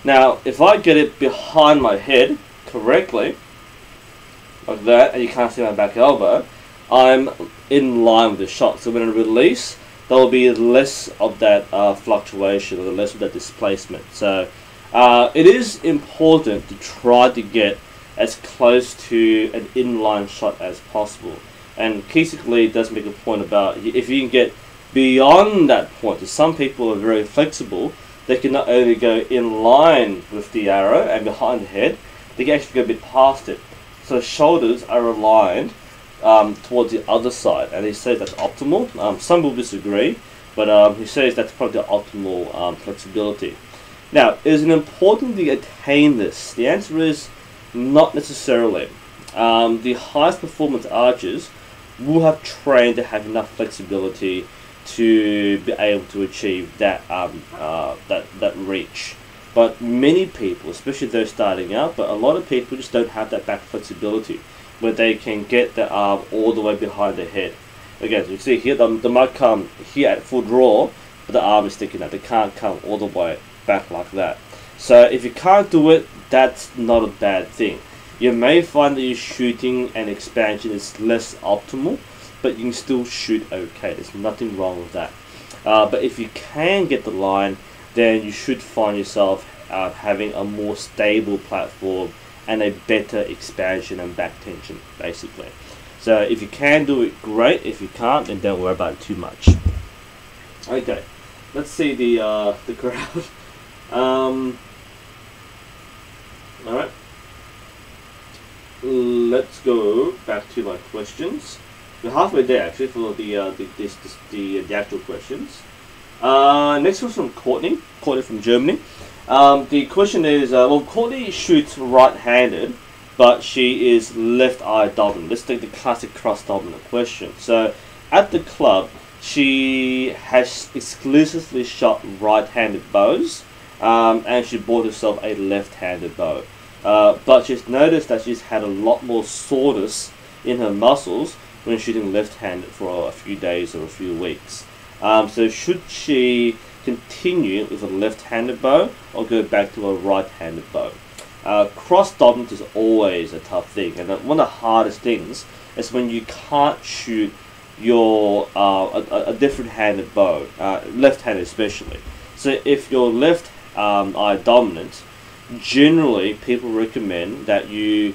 Now, if I get it behind my head correctly, like that, and you can't see my back elbow, I'm in line with the shot. So when I release, there will be less of that fluctuation, or less of that displacement. So it is important to try to get as close to an inline shot as possible. And Kasich Lee does make a point about if you can get beyond that point. So some people are very flexible. They can not only go in line with the arrow and behind the head, they can actually go a bit past it. So shoulders are aligned towards the other side, and he says that's optimal. Some will disagree, but he says that's probably the optimal flexibility. Now, is it important to attain this? The answer is Not necessarily. The highest performance archers will have trained to have enough flexibility to be able to achieve that that reach. But many people, especially those starting out, but a lot of people just don't have that back flexibility where they can get the arm all the way behind the head. Again, you see here, they might come here at full draw, but the arm is sticking out. They can't come all the way back like that. So if you can't do it, that's not a bad thing. You may find that your shooting and expansion is less optimal, but you can still shoot okay. There's nothing wrong with that. But if you can get the line, then you should find yourself having a more stable platform and a better expansion and back tension, basically. So if you can do it, great. If you can't, then don't worry about it too much. Okay, let's see the crowd. All right, let's go back to my questions. We're halfway there actually for the actual questions. Next one's from Courtney from Germany. The question is, well, Courtney shoots right-handed, but she is left eye dominant. Let's take the classic cross dominant question. So at the club, she has exclusively shot right-handed bows, and she bought herself a left-handed bow. But she's noticed that she's had a lot more soreness in her muscles when shooting left-handed for a few days or a few weeks. So should she continue with a left-handed bow or go back to a right-handed bow? Cross dominant is always a tough thing, and one of the hardest things is when you can't shoot your a different-handed bow, left-handed especially. So if you're left eye dominant, generally people recommend that you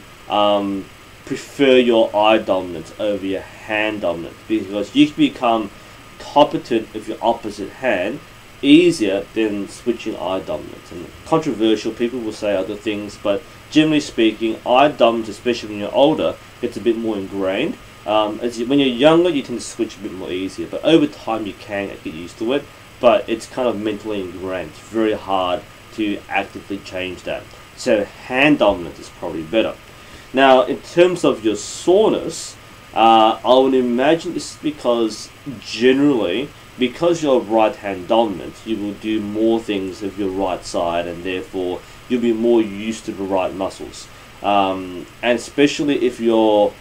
prefer your eye dominance over your hand dominance, because you can become competent with your opposite hand easier than switching eye dominance. And controversial, people will say other things, but generally speaking, eye dominance, especially when you're older, gets a bit more ingrained. When you're younger, you tend to switch a bit more easier, but over time you can get used to it, but it's kind of mentally ingrained. It's very hard to actively change that. So hand dominance is probably better. Now, in terms of your soreness, I would imagine this is because generally, because you're right hand dominant, you will do more things with your right side, and therefore you'll be more used to the right muscles. And especially if you're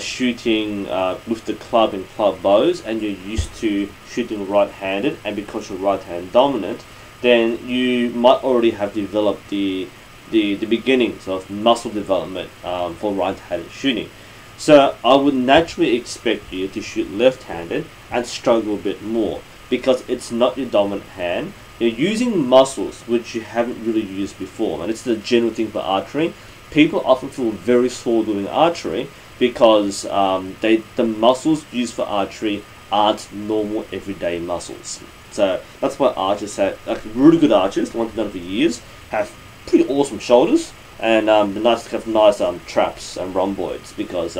shooting with the club and club bows, and you're used to shooting right-handed, and because you're right-hand dominant, then you might already have developed the beginnings of muscle development for right-handed shooting. So I would naturally expect you to shoot left-handed and struggle a bit more, because it's not your dominant hand. You're using muscles which you haven't really used before, and it's the general thing for archery. People often feel very sore doing archery because the muscles used for archery aren't normal everyday muscles. So that's why archers have, like really good archers, the ones who've done it for years, have pretty awesome shoulders, and have nice traps and rhomboids, because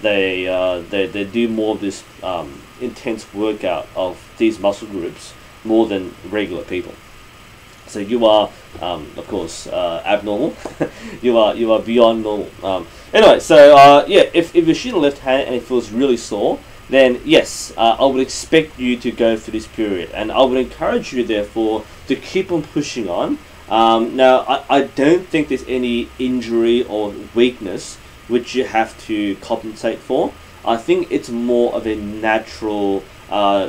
they do more of this intense workout of these muscle groups more than regular people. So you are, of course, abnormal. you are beyond normal. Anyway, so yeah, if you're shooting left hand and it feels really sore, then yes, I would expect you to go through this period, and I would encourage you, therefore, to keep on pushing on. Now, I don't think there's any injury or weakness which you have to compensate for. I think it's more of a natural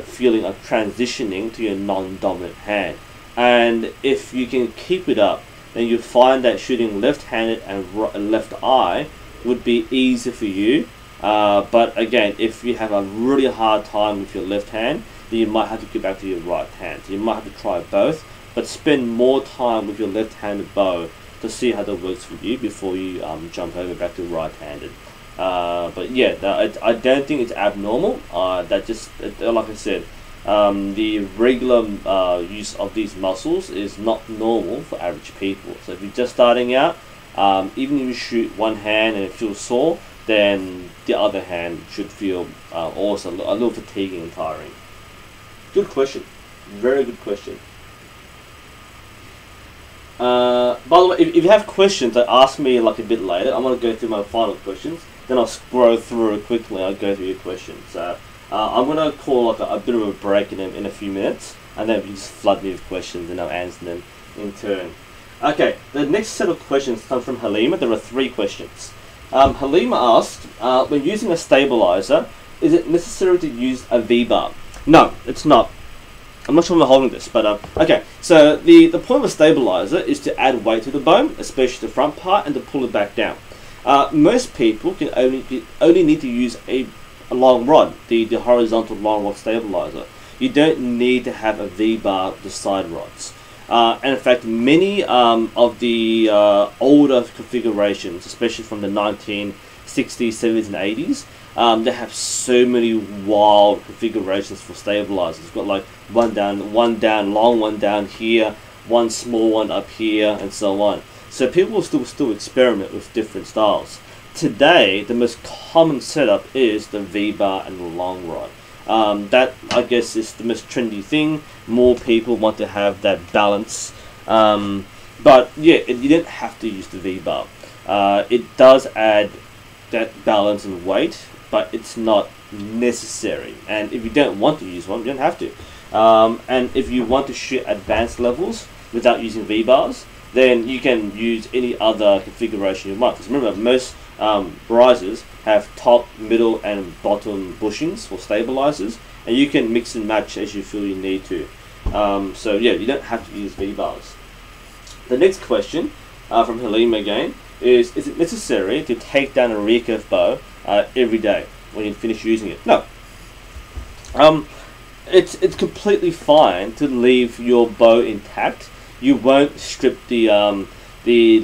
feeling of transitioning to your non-dominant hand. And if you can keep it up, then you find that shooting left-handed and left eye would be easier for you. But again, if you have a really hard time with your left hand, then you might have to go back to your right hand. So you might have to try both, but spend more time with your left-handed bow to see how that works for you before you jump over back to right-handed. But yeah, I don't think it's abnormal. That just, like I said, the regular use of these muscles is not normal for average people. So if you're just starting out, even if you shoot one hand and it feels sore, then the other hand should feel also a little fatiguing and tiring. Good question. Very good question. By the way, if you have questions, ask me like a bit later. I'm gonna go through my final questions. Then I'll scroll through it quickly. I'll go through your questions. So I'm gonna call like a bit of a break in a few minutes, and then you just flood me with questions, and I'll answer them in turn. Okay, the next set of questions comes from Halima. There are 3 questions. Halima asked, when using a stabilizer, is it necessary to use a V-bar? No, it's not. I'm not sure I'm holding this, but okay. So the point of a stabilizer is to add weight to the bow, especially the front part, and to pull it back down. Most people can only need to use a long rod, the horizontal long rod stabilizer. You don't need to have a V-bar with the side rods. And in fact, many of the older configurations, especially from the 1960s, 70s, and 80s, they have so many wild configurations for stabilizers. You've got like one down, long one down here, one small one up here, and so on. So people will still experiment with different styles. Today, the most common setup is the V-bar and the long rod. That, I guess, is the most trendy thing. More people want to have that balance. But yeah, you don't have to use the V-bar. It does add that balance and weight, but it's not necessary. And if you don't want to use one, you don't have to. And if you want to shoot advanced levels without using V-bars, then you can use any other configuration you want. Because remember, most risers have top, middle, and bottom bushings for stabilizers, and you can mix and match as you feel you need to. So yeah, you don't have to use V-bars. The next question from Halima again is it necessary to take down a recurve bow every day when you finish using it? No. It's completely fine to leave your bow intact. You won't strip the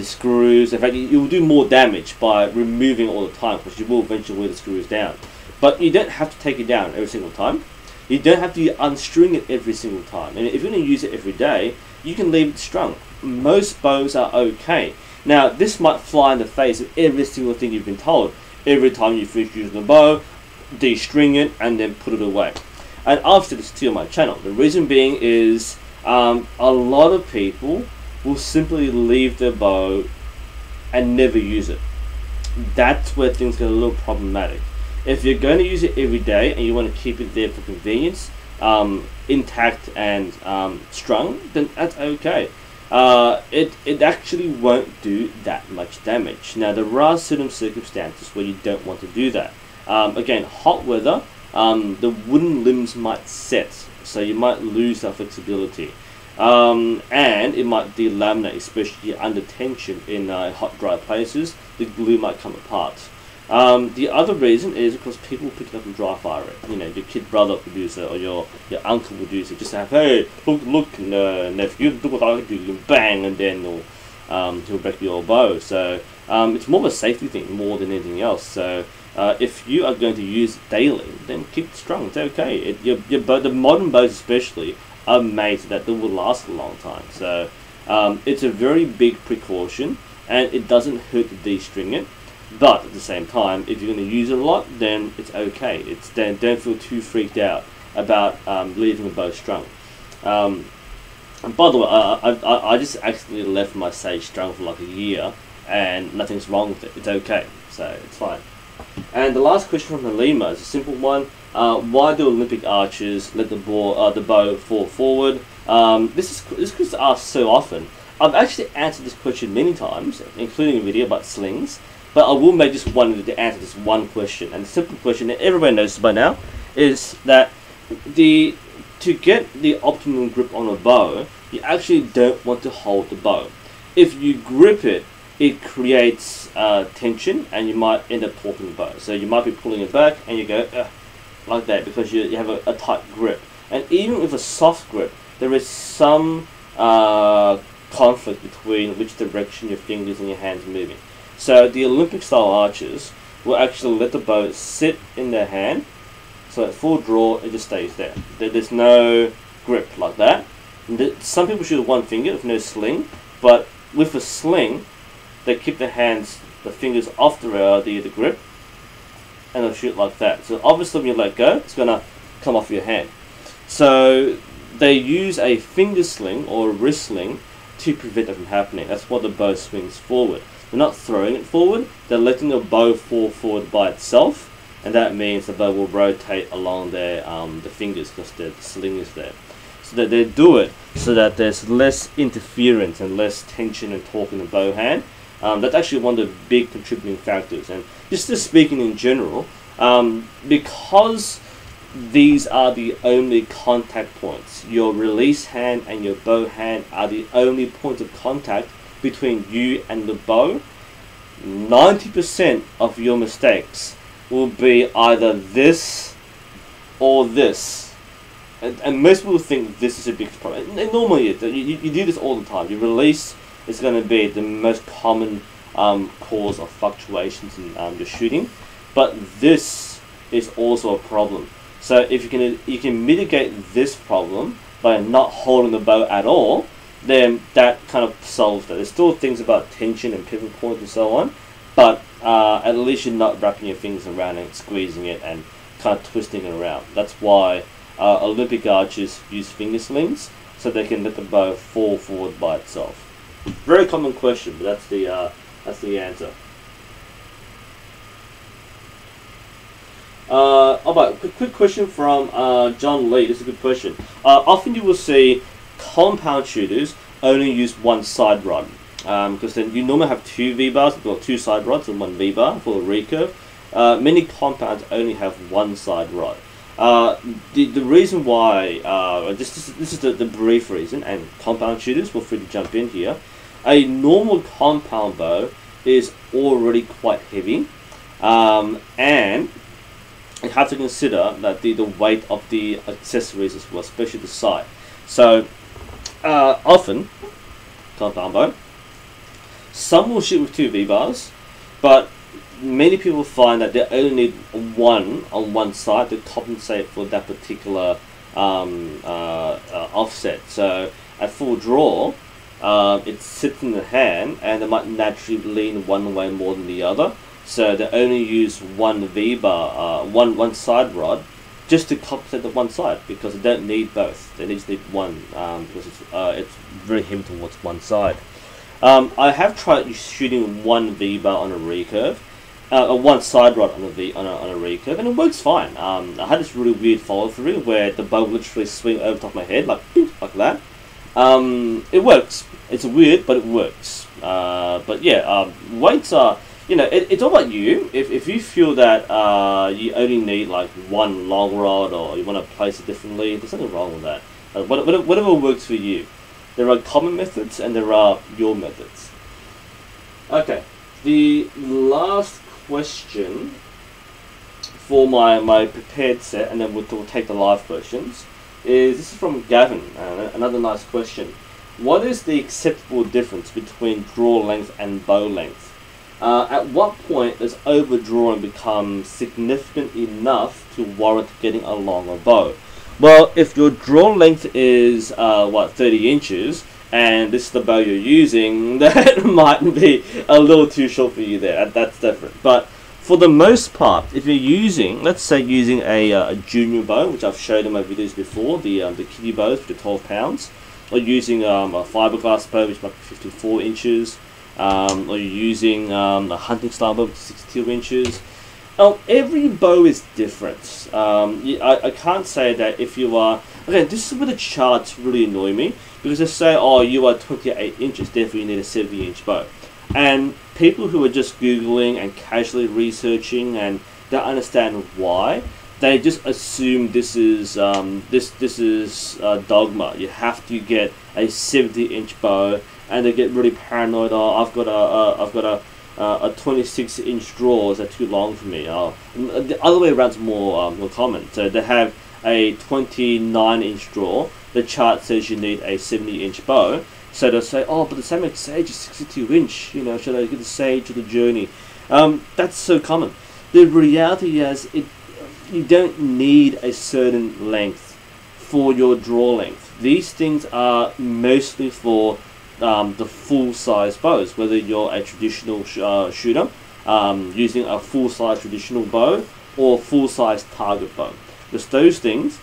screws. In fact, you will do more damage by removing it all the time, because you will eventually wear the screws down. But you don't have to take it down every single time. You don't have to unstring it every single time. And if you're going to use it every day, you can leave it strung. Most bows are okay. Now, this might fly in the face of every single thing you've been told. Every time you finish using the bow, de-string it and then put it away. And I've said this to you on my channel. The reason being is a lot of people will simply leave their bow and never use it. That's where things get a little problematic. If you're going to use it every day and you want to keep it there for convenience, intact and strung, then that's okay. It actually won't do that much damage. Now, there are certain circumstances where you don't want to do that. Again, hot weather, the wooden limbs might set, so you might lose that flexibility. And it might delaminate, especially under tension in hot, dry places. The glue might come apart. The other reason is because people pick it up and dry fire it. You know, your kid brother would do so, or your uncle would do so. Just have, hey, look, nephew, look what I can do, bang, and then he'll break your bow. So it's more of a safety thing more than anything else. So if you are going to use it daily, then keep it strong. It's okay. The modern bows especially are made so that they will last a long time. So it's a very big precaution, and it doesn't hurt to de-string it. But at the same time, if you're going to use it a lot, then it's okay. Don't feel too freaked out about leaving a bow strung. And by the way, I just accidentally left my sage strung for like a year, and nothing's wrong with it. It's okay, so it's fine. And the last question from Halima is a simple one. Why do Olympic archers let the bow fall forward? This is asked so often. I've actually answered this question many times, including a video about slings. But I will make just one to answer this one question. And the simple question that everybody knows by now is that to get the optimum grip on a bow, you actually don't want to hold the bow. If you grip it, it creates tension, and you might end up torquing the bow. So you might be pulling it back, and you go like that because you have a tight grip. And even with a soft grip, there is some conflict between which direction your fingers and your hands are moving. So the Olympic style archers will actually let the bow sit in their hand, so at full draw it just stays there. There's no grip like that. Some people shoot with one finger with no sling, but with a sling they keep their fingers off the grip, and they'll shoot like that. So obviously when you let go, it's going to come off your hand. So they use a finger sling or a wrist sling, to prevent that from happening. That's why the bow swings forward. They're not throwing it forward, they're letting the bow fall forward by itself, and that means the bow will rotate along their the fingers because the sling is there. So that they do it so that there's less interference and less tension and torque in the bow hand. That's actually one of the big contributing factors. And just speaking in general, because these are the only contact points, your release hand and your bow hand are the only points of contact between you and the bow, 90% of your mistakes will be either this or this. And most people think this is a big problem. It normally is. You do this all the time. Your release is going to be the most common cause of fluctuations in your shooting, but this is also a problem. So if you can mitigate this problem by not holding the bow at all, then that kind of solves that. There's still things about tension and pivot points and so on, but at least you're not wrapping your fingers around it, squeezing it, and kind of twisting it around. That's why Olympic archers use finger slings, so they can let the bow fall forward by itself. Very common question, but that's the answer. Quick question from John Lee. This is a good question. Often you will see compound shooters only use one side rod, because then you normally have two V-bars, or two side rods and one V-bar for the recurve. Many compounds only have one side rod. The reason why, this is the brief reason, and compound shooters, feel free to jump in here. A normal compound bow is already quite heavy, and you have to consider that the weight of the accessories as well, especially the sight. So often, compound bow, some will shoot with two V-bars, but many people find that they only need one on one side to compensate for that particular offset. So at full draw, it sits in the hand and it might naturally lean one way more than the other. So they only use one V-bar, one side rod, just to compensate the one side, because they don't need both. They just need one, because it's very heavy towards one side. I have tried shooting one V-bar on a recurve, one side rod on a recurve, and it works fine. I had this really weird follow through where the bow literally swing over top of my head like that. It works. It's weird, but it works. But yeah, weights are, it's all about you. If you feel that you only need like one long rod, or you want to place it differently, there's nothing wrong with that. Whatever works for you. There are common methods and there are your methods. Okay, the last question for my prepared set, and then we'll take the live questions, this is from Gavin. Another nice question. What is the acceptable difference between draw length and bow length? At what point does overdrawing become significant enough to warrant getting a longer bow? Well, if your draw length is 30 inches, and this is the bow you're using, that might be a little too short for you there. That's different. But for the most part, if you're using, let's say using a junior bow, which I've showed in my videos before, the kiddie bows for the 12 pounds, or using a fiberglass bow, which might be 54 inches, or you're using a hunting style bow, which is 62 inches. Every bow is different. I can't say that if you are... Okay, this is where the charts really annoy me, because they say, oh, you are 28 inches, therefore you need a 70-inch bow. And people who are just Googling and casually researching and don't understand why, they just assume this is dogma. You have to get a 70-inch bow, and they get really paranoid. Oh, I've got a 26-inch draw. Is that too long for me? The other way around is more common. So they have a 29-inch draw. The chart says you need a 70-inch bow. So they'll say, oh, but the Samurai Sage is 62-inch. Should I get the Sage or the Journey? That's so common. The reality is, you don't need a certain length for your draw length. These things are mostly for the full-size bows, whether you're a traditional shooter using a full-size traditional bow or full-size target bow. Because those things,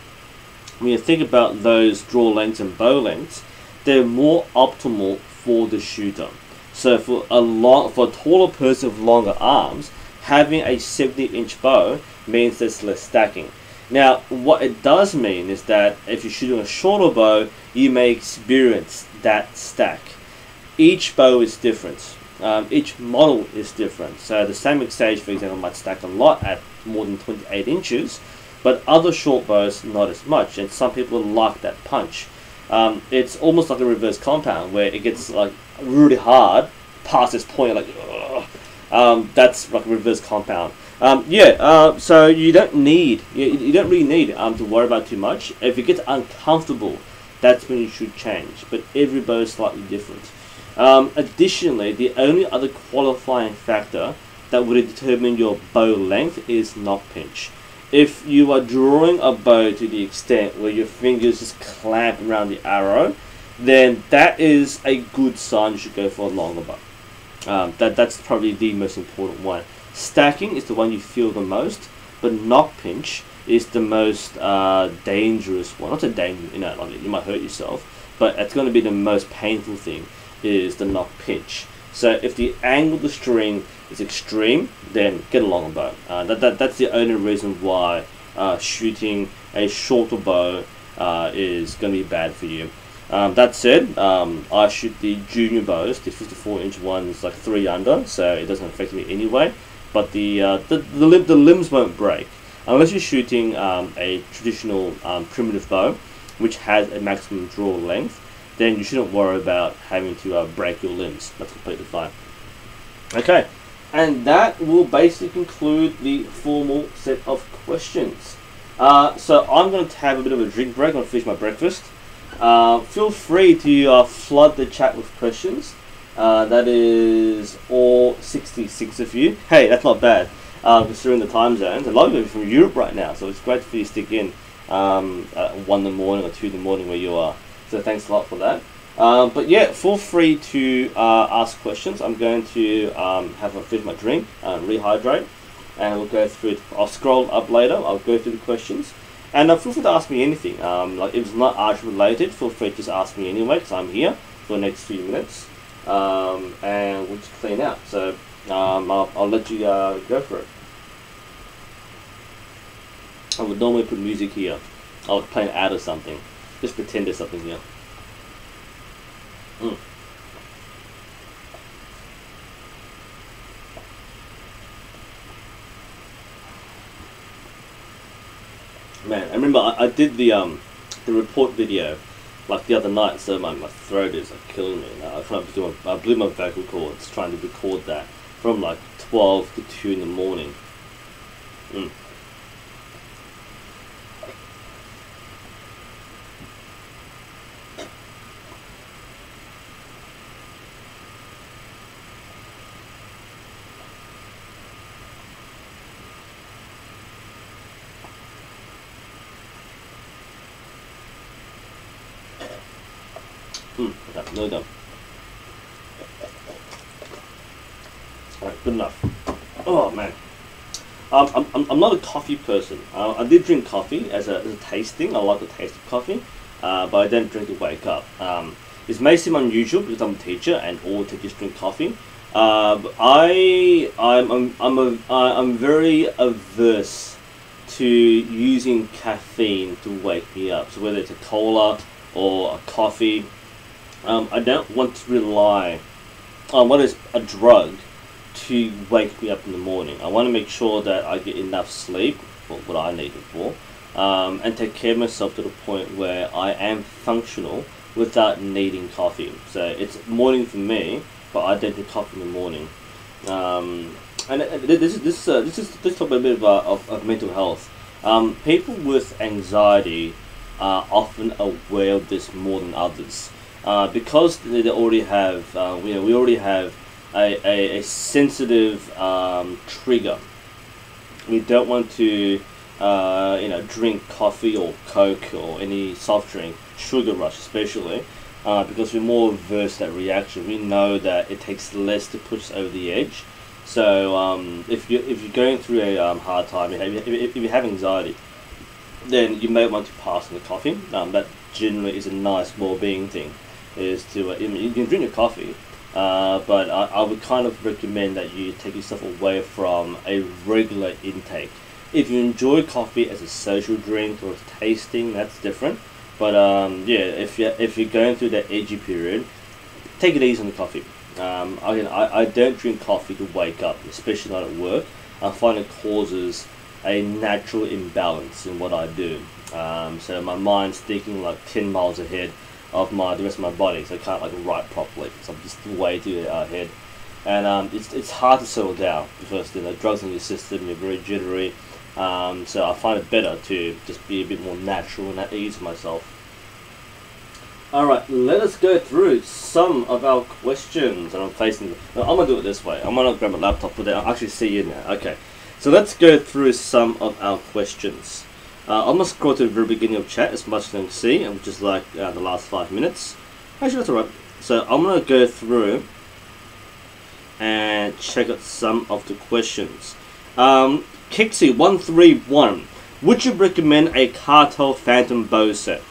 when you think about those draw lengths and bow lengths, they're more optimal for the shooter. So for a taller person with longer arms, having a 70-inch bow means there's less stacking. Now, what it does mean is that if you're shooting a shorter bow, you may experience that stack. Each bow is different. Each model is different. So the same stage, for example, might stack a lot at more than 28 inches, but other short bows not as much. And some people like that punch. It's almost like a reverse compound where it gets like really hard past this point, like that's like a reverse compound. So you don't really need to worry about too much. If it gets uncomfortable, that's when you should change. But every bow is slightly different. Additionally, the only other qualifying factor that would determine your bow length is knock pinch. If you are drawing a bow to the extent where your fingers just clamp around the arrow, then that is a good sign you should go for a longer bow. That's probably the most important one. Stacking is the one you feel the most, but knock pinch is the most dangerous one. Not so dangerous, like you might hurt yourself, but it's going to be the most painful thing, is the knock pinch. So if the angle of the string is extreme, then get a longer bow. That's the only reason why shooting a shorter bow is going to be bad for you. That said, I shoot the junior bows, the 54-inch ones, like 3 under, so it doesn't affect me anyway. But the limbs won't break unless you're shooting a traditional primitive bow, which has a maximum draw length. Then you shouldn't worry about having to break your limbs. That's completely fine. Okay, and that will basically conclude the formal set of questions. So I'm going to have a bit of a drink break. I'm going to finish my breakfast. Feel free to flood the chat with questions. That is all 66 of you. Hey, that's not bad, considering the time zones. A lot of you are from Europe right now, so it's great for you to stick in at 1 in the morning or 2 in the morning where you are. So thanks a lot for that. But yeah, feel free to ask questions. I'm going to have a finish my drink, rehydrate, and we'll go through it. I'll scroll up later. I'll go through the questions. And feel free to ask me anything. Like if it's not archery related, feel free to just ask me anyway, because I'm here for the next few minutes. And we'll just clean out. So I'll let you go for it. I would normally put music here. I would play an ad or something. Just pretend there's something here. Man, I remember I did the report video like the other night, so my throat is like killing me. I blew my vocal cords trying to record that from like 12 to 2 in the morning. Okay, no done. Alright, good enough. Oh man. I'm not a coffee person. I did drink coffee as a tasting. I like the taste of coffee, but I don't drink to wake up. This may seem unusual because I'm a teacher and all teachers drink coffee. I'm very averse to using caffeine to wake me up. So whether it's a cola or a coffee, I don't want to rely on what is a drug to wake me up in the morning. I want to make sure that I get enough sleep for what I need it for, and take care of myself to the point where I am functional without needing coffee. So it's morning for me, but I don't drink coffee in the morning. And this talk about a bit of mental health. People with anxiety are often aware of this more than others. Because they already have, we already have a sensitive trigger. We don't want to, drink coffee or Coke or any soft drink, sugar rush especially, because we're more averse to that reaction. We know that it takes less to push us over the edge. So if you're going through a hard time, if you have anxiety, then you may want to pass on the coffee. That generally is a nice well-being thing. is to you can drink your coffee, but I would kind of recommend that you take yourself away from a regular intake. If you enjoy coffee as a social drink or as tasting, that's different. But yeah, if you're going through that edgy period, take it easy on the coffee. Again, I don't drink coffee to wake up, especially not at work. I find it causes a natural imbalance in what I do. So my mind's thinking like 10 miles ahead of the rest of my body, so I can't like write properly. So I'm just way too ahead, and it's hard to settle down because the drugs in your system, you're very jittery. So I find it better to just be a bit more natural and at ease myself. Alright, let us go through some of our questions. And I'm facing I'm going to do it this way. I'm going to grab my laptop for that. I'll actually see you now. Okay, so let's go through some of our questions. I'm going to scroll to the very beginning of chat as much as I can see, which is like the last 5 minutes. Actually, that's alright. So I'm going to go through and check out some of the questions. Kixie131, would you recommend a Cartel Phantom bow set?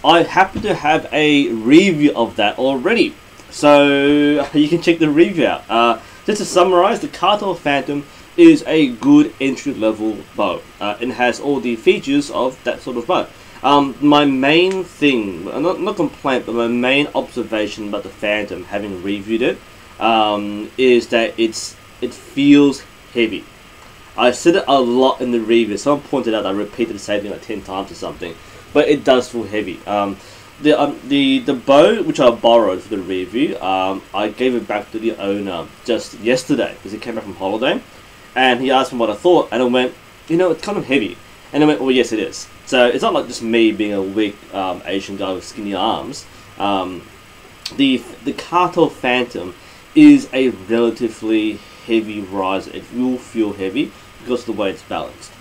I happen to have a review of that already, so you can check the review out. Just to summarize, the Cartel Phantom is a good entry-level bow. It has all the features of that sort of bow. My main thing, not complaint, but my main observation about the Phantom, having reviewed it, is that it feels heavy. I said it a lot in the review. Someone pointed out I repeated the same thing like 10 times or something. But it does feel heavy. The bow which I borrowed for the review, I gave it back to the owner just yesterday because he came back from holiday, and he asked me what I thought, and I went, it's kind of heavy, and I went, well, yes, it is. So it's not like just me being a weak Asian guy with skinny arms. The Cartel Phantom is a relatively heavy riser. It will feel heavy because of the way it's balanced.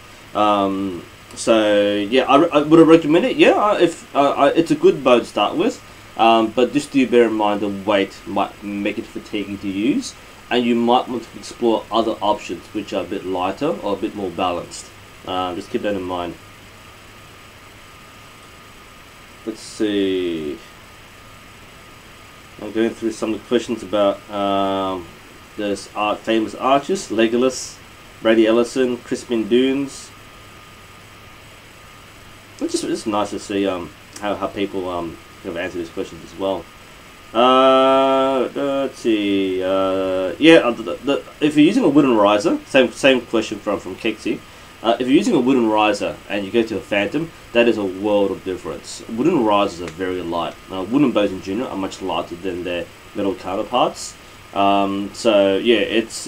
So yeah, I would recommend it. Yeah, if it's a good bow to start with, but just do bear in mind the weight might make it fatiguing to use, and you might want to explore other options which are a bit lighter or a bit more balanced. Just keep that in mind. Let's see. I'm going through some of the questions about there's famous archers: Legolas, Brady Ellison, Crispin Dunes. It's just nice to see how people have answered these questions as well. Let's see. Yeah, if you're using a wooden riser, same question from Kixie. If you're using a wooden riser and you go to a Phantom, that is a world of difference. Wooden risers are very light. Wooden bows in general are much lighter than their metal counterparts. So yeah, it's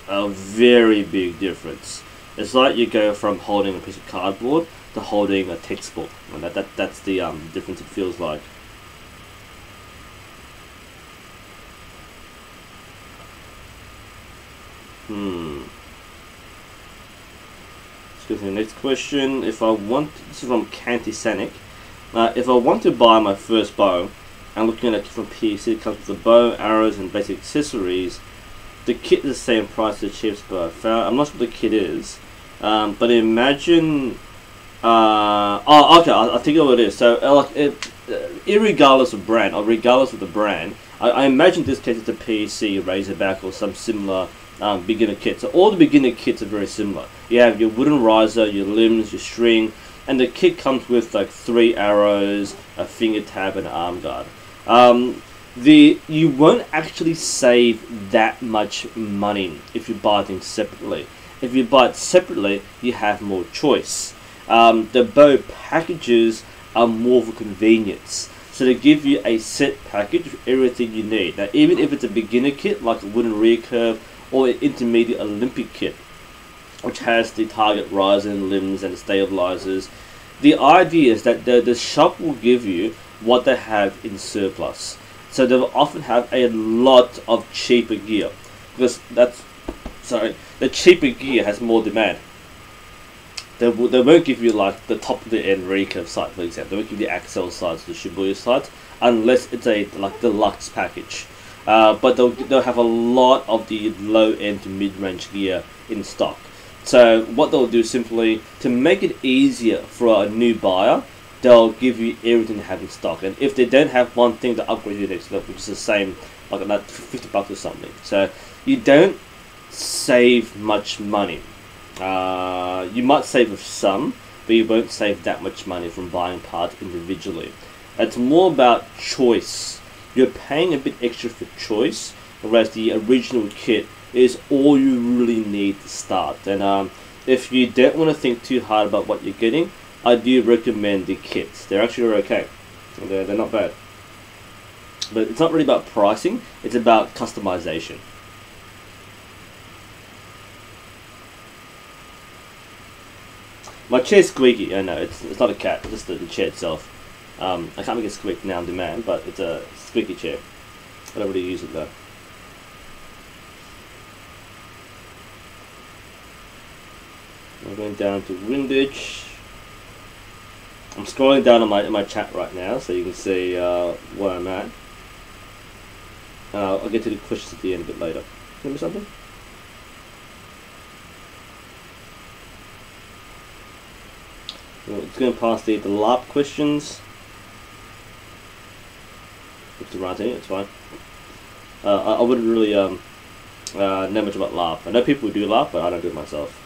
a very big difference. It's like you go from holding a piece of cardboard to holding a textbook, and that's the difference it feels like. Let's go to the next question. This is from Canty Sanic. If I want to buy my first bow, and looking at it from PC, it comes with the bow, arrows, and basic accessories. The kit is the same price as the cheapest bow. I'm not sure what the kit is, but imagine. Okay, I think what it is. So, irregardless of brand, or regardless of the brand, I imagine this case it's a PC, Razorback, or some similar beginner kit. So all the beginner kits are very similar. You have your wooden riser, your limbs, your string, and the kit comes with like 3 arrows, a finger tab, and an arm guard. You won't actually save that much money if you buy things separately. If you buy it separately, you have more choice. The bow packages are more of a convenience, so they give you a set package of everything you need. Now, even if it's a beginner kit like a wooden recurve or an intermediate Olympic kit, which has the target riser and limbs and the stabilizers, the idea is that the shop will give you what they have in surplus. So they'll often have a lot of cheaper gear because the cheaper gear has more demand. They won't give you like the top of the end recurve sight, for example. They won't give you the Axel sights, the Shibuya sights, unless it's a like deluxe package. But they'll have a lot of the low end to mid range gear in stock. So what they'll do simply to make it easier for a new buyer, they'll give you everything they have in stock, and if they don't have one thing, to upgrade you next level, which is the same, like about $50 or something. So you don't save much money. You might save some, but you won't save that much money from buying parts individually. It's more about choice. You're paying a bit extra for choice, whereas the original kit is all you really need to start. And if you don't want to think too hard about what you're getting, I do recommend the kits. They're actually okay. They're not bad. But it's not really about pricing, it's about customization. My chair's squeaky. I know, it's not a cat, it's just the chair itself. I can't make it squeak now on demand, but it's a squeaky chair. I don't really use it though. I'm going down to windage. I'm scrolling down on my chat right now, so you can see where I'm at. I'll get to the questions at the end a bit later. Remember something? Well, it's going past the LARP questions. It's the right thing, it's fine. I wouldn't really know much about LARP. I know people who do LARP, but I don't do it myself.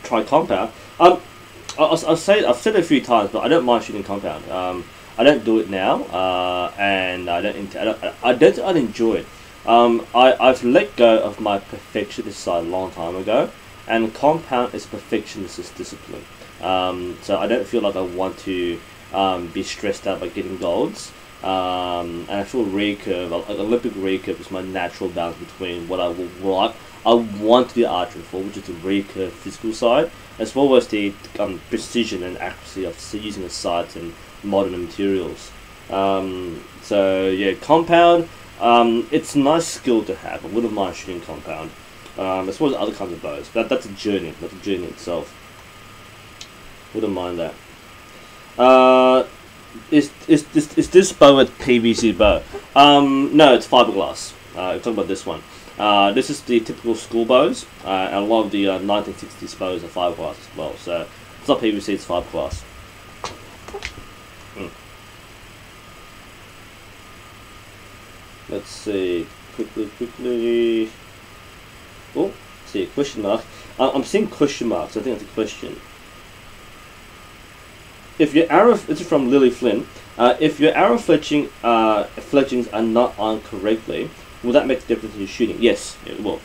Try compound. I've said it a few times, but I don't mind shooting compound. I don't do it now, and I don't enjoy it. I've let go of my perfectionist side a long time ago, and compound is perfectionist discipline. So I don't feel like I want to be stressed out by getting golds. And I feel recurve, like Olympic recurve, is my natural balance between what I will like. I want to do archery for, which is the recurve physical side, as well as the precision and accuracy of using the sights and modern materials. So yeah, compound, it's a nice skill to have. I wouldn't mind shooting compound, as well as other kinds of bows. But that's a journey. That's a journey itself. Wouldn't mind that. Is this bow a PVC bow? No, it's fiberglass. We're talking about this one. This is the typical school bows, and a lot of the 1960s bows are fiberglass as well. So it's not PVC, it's fiberglass. Let's see, quickly. Oh, see, question mark. I'm seeing question marks. I think that's a question. If your arrow, this is from Lily Flynn. If your arrow fletchings are not on correctly, will that make a difference in your shooting? Yes, it will.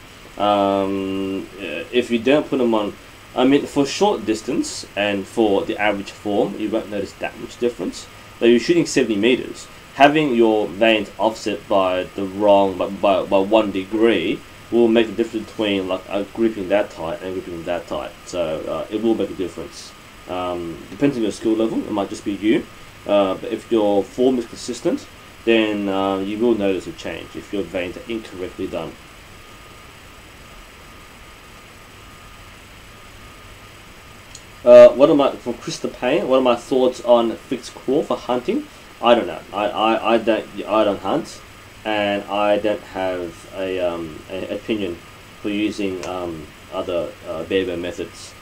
If you don't put them on, I mean, for short distance and for the average form, you won't notice that much difference. But you're shooting 70 meters, having your vanes offset by the wrong, by 1 degree, will make a difference between like gripping that tight and gripping that tight. So it will make a difference. Depends on your skill level. It might just be you. But if your form is consistent, then you will notice a change if your vanes are incorrectly done. From Krista Payne, what are my thoughts on fixed core for hunting? I don't know. I don't hunt, and I don't have an opinion for using other bear methods.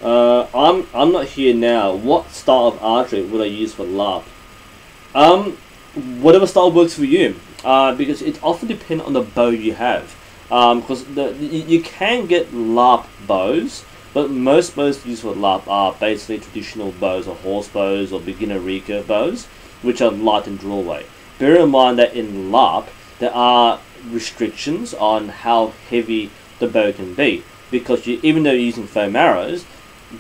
I'm not here now. What style of archery would I use for LARP? Whatever style works for you. Because it often depends on the bow you have. Because you can get LARP bows, but most bows used for LARP are basically traditional bows or horse bows or beginner recurve bows, which are light and draw weight. Bear in mind that in LARP there are restrictions on how heavy the bow can be, because even though you're using foam arrows,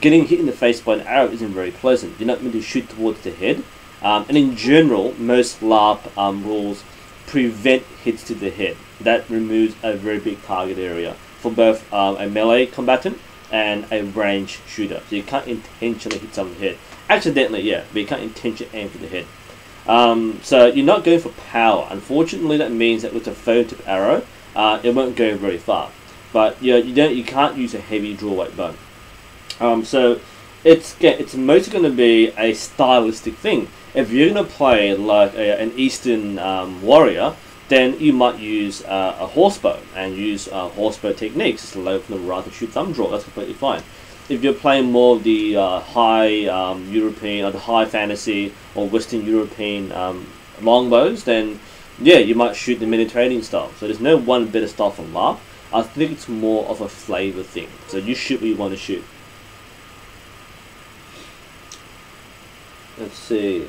getting hit in the face by an arrow isn't very pleasant. You're not meant to shoot towards the head, and in general, most LARP rules prevent hits to the head. That removes a very big target area for both a melee combatant and a range shooter. So you can't intentionally hit someone's head. Accidentally, yeah, but you can't intentionally aim for the head. So you're not going for power. Unfortunately, that means that with a foam tip arrow, it won't go very far. But you can't use a heavy draw weight bow. So it's mostly going to be a stylistic thing. If you're going to play like an Eastern warrior, then you might use a horsebow and use horsebow techniques to load from the right and shoot thumb draw. That's completely fine. If you're playing more of the high European or the high fantasy or Western European longbows, then yeah, you might shoot the Mediterranean style. So there's no one better style for LARP. I think it's more of a flavor thing. So you shoot what you want to shoot. Let's see.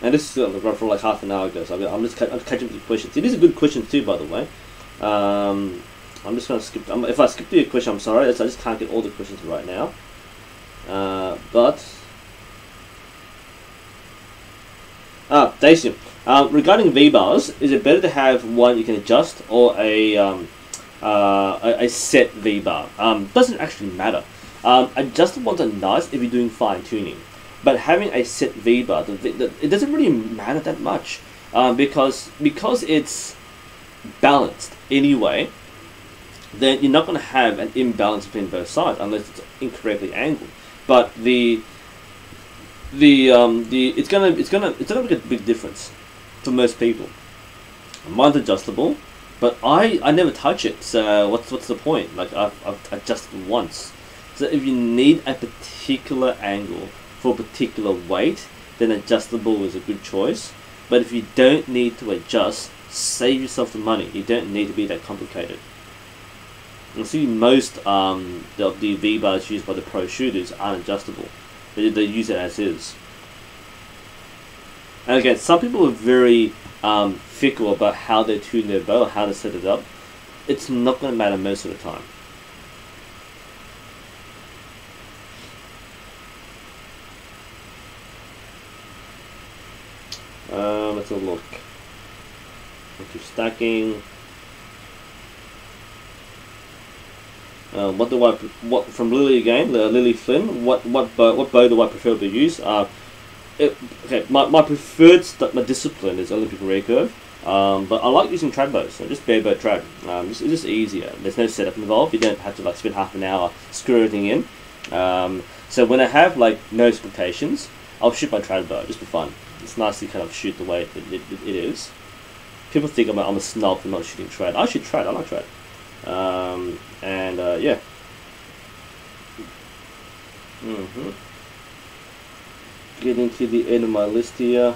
And this is for like half an hour ago, so I'm catching up with the questions. It is a good question too, by the way. I'm just going to skip. If I skip the question, I'm sorry. I just can't get all the questions right now. Dacian. Regarding V-bars, is it better to have one you can adjust or a set V-bar? Doesn't actually matter. Adjusted ones are nice if you're doing fine tuning, but having a set V-bar, it doesn't really matter that much because it's balanced anyway. Then you're not going to have an imbalance between both sides unless it's incorrectly angled. But it's gonna make a big difference for most people. Mine's adjustable, but I never touch it. So what's the point? Like I've adjusted it once. So if you need a particular angle for a particular weight, then adjustable is a good choice. But if you don't need to adjust, save yourself the money. You don't need to be that complicated. You see, most the V-bars used by the pro shooters aren't adjustable. They use it as is. And again, some people are very fickle about how they tune their bow, how to set it up. It's not going to matter most of the time. Let's have a look. Into stacking. What from Lily again? Lily Flynn. What bow do I prefer to use? Okay, my preferred my discipline is Olympic recurve. But I like using trad bows. So just bare bow trad. It's just easier. There's no setup involved. You don't have to like spend half an hour screw everything in. So when I have like no expectations, I'll shoot my trad bow just for fun. It's nice to kind of shoot the way it is. People think I'm a snob for not shooting trad. I shoot trad. I like trad. Yeah. Getting to the end of my list here.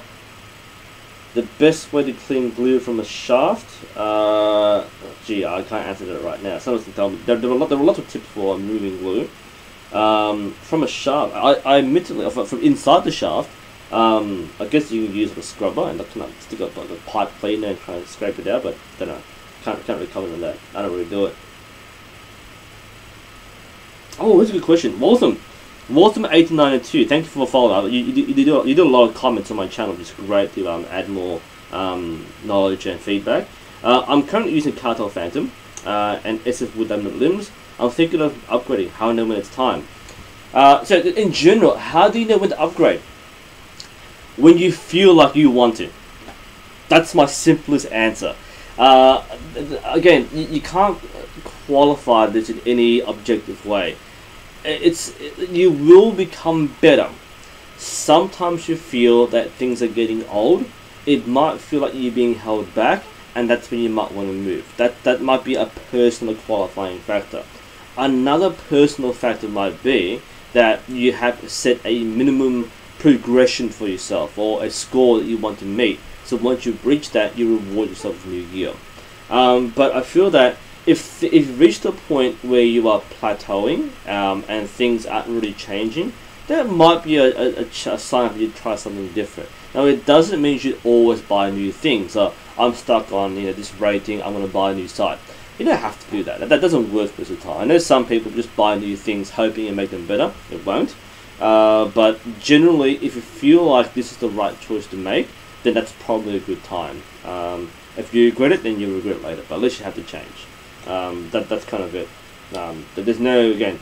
The best way to clean glue from a shaft? Gee, I can't answer that right now. Someone can tell me. There are lots of tips for moving glue. From a shaft, I admittedly, from inside the shaft, I guess you can use a scrubber and kind of stick up like a pipe cleaner and try to scrape it out, but don't know. Can't really comment on that. I don't really do it. Oh, that's a good question. Waltham 1892. Thank you for following. You did a lot of comments on my channel, which is great to add more knowledge and feedback. I'm currently using Cartel Phantom and SF with laminate limbs. I'm thinking of upgrading. How I know when it's time. So in general, how do you know when to upgrade? When you feel like you want to. That's my simplest answer. Again, you can't qualify this in any objective way. You will become better. Sometimes you feel that things are getting old. It might feel like you're being held back, and that's when you might want to move. That might be a personal qualifying factor. Another personal factor might be that you have to set a minimum progression for yourself or a score that you want to meet. So once you've reached that, you reward yourself with new gear. But I feel that if you've reached a point where you are plateauing and things aren't really changing, that might be a sign for you to try something different. Now, it doesn't mean you should always buy new things. So I'm stuck on this rating. I'm going to buy a new site. You don't have to do that. That doesn't work most of the time. I know some people just buy new things hoping and make them better. It won't. But generally, if you feel like this is the right choice to make, then that's probably a good time. If you regret it, then you'll regret it later. But at least you have to change. That's kind of it. There's no, again,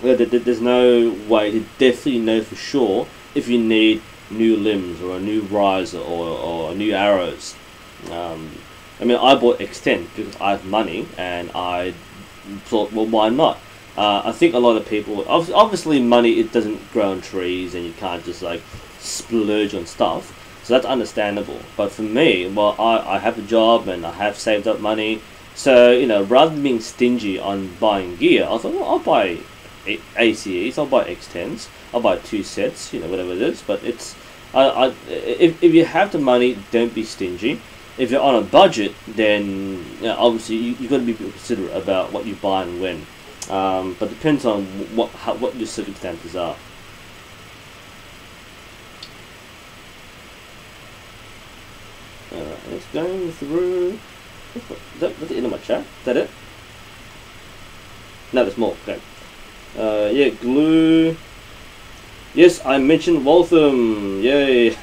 there's no way to definitely know for sure if you need new limbs or a new riser or new arrows. I mean, I bought X10 because I have money and I thought, well, why not? I think a lot of people, obviously money, it doesn't grow on trees and you can't just like splurge on stuff. So that's understandable. But for me, well, I have a job and I have saved up money. So, you know, rather than being stingy on buying gear, I thought, well, I'll buy ACEs, I'll buy X10s, I'll buy 2 sets, you know, whatever it is. But it's, if you have the money, don't be stingy. If you're on a budget, then you know, obviously you've got to be considerate about what you buy and when. But depends on what your circumstances are. Alright, it's going through. That's the end of my chat. Is that it? No, there's more. Okay. Yeah, glue. Yes, I mentioned Waltham. Yay.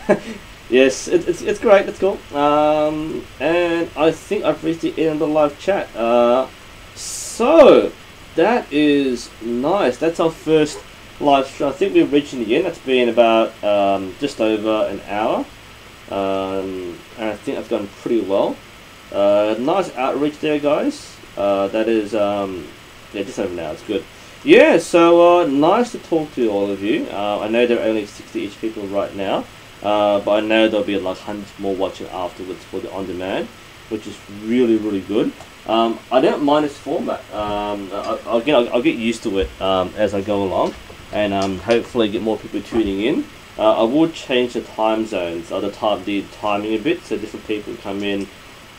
Yes, it's great. That's cool. And I think I've reached the end of the live chat. So that is nice. That's our first live stream. I think we're reaching the end. That's been about just over an hour. And I think that's gone pretty well. Nice outreach there, guys. That is yeah, just over an hour. It's good. Yeah, so nice to talk to all of you. I know there are only 60-ish people right now, but I know there'll be like hundreds more watching afterwards for the on-demand, which is really, really good. I don't mind this format. I'll get used to it as I go along, and hopefully get more people tuning in. I will change the time zones, or the timing a bit, so different people come in.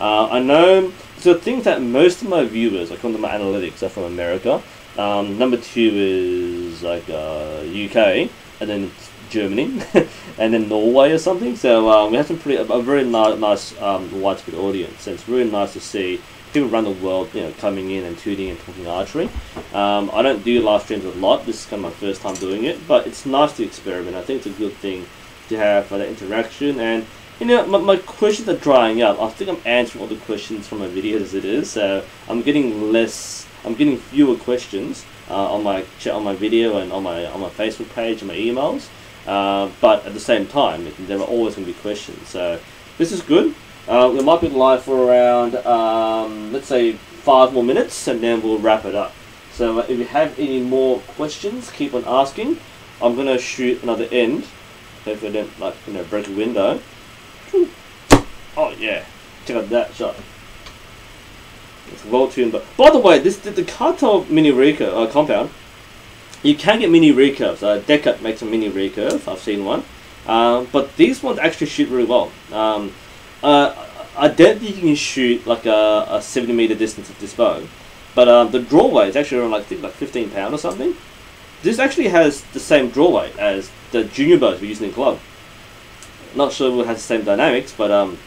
I know, so things that most of my viewers, according to my analytics, are from America. Number 2 is like UK, and then Germany, and then Norway or something. So we have some a very nice widespread audience, and it's really nice to see people around the world, you know, coming in and tuning and talking archery. I don't do live streams a lot. This is kind of my first time doing it, but it's nice to experiment. I think it's a good thing to have that interaction. And you know, my questions are drying up. I think I'm answering all the questions from my videos as it is, so I'm getting fewer questions on my video and on my Facebook page and my emails. But at the same time, there are always going to be questions. So this is good. We might be live for around let's say 5 more minutes, and then we'll wrap it up. So if you have any more questions, keep on asking. I'm gonna shoot another end. Hopefully I don't, like, you know, break a window. Oh yeah, check out that shot. It's well tuned. But by the way, the Cartel mini recurve compound, you can get mini recurves. Decat makes a mini recurve. I've seen one, but these ones actually shoot really well. I don't think you can shoot like a 70-meter distance with this bow, but the draw weight is actually around like, I think like 15 pounds or something. This actually has the same draw weight as the junior bows we're using in club. Not sure if it has the same dynamics, but oh,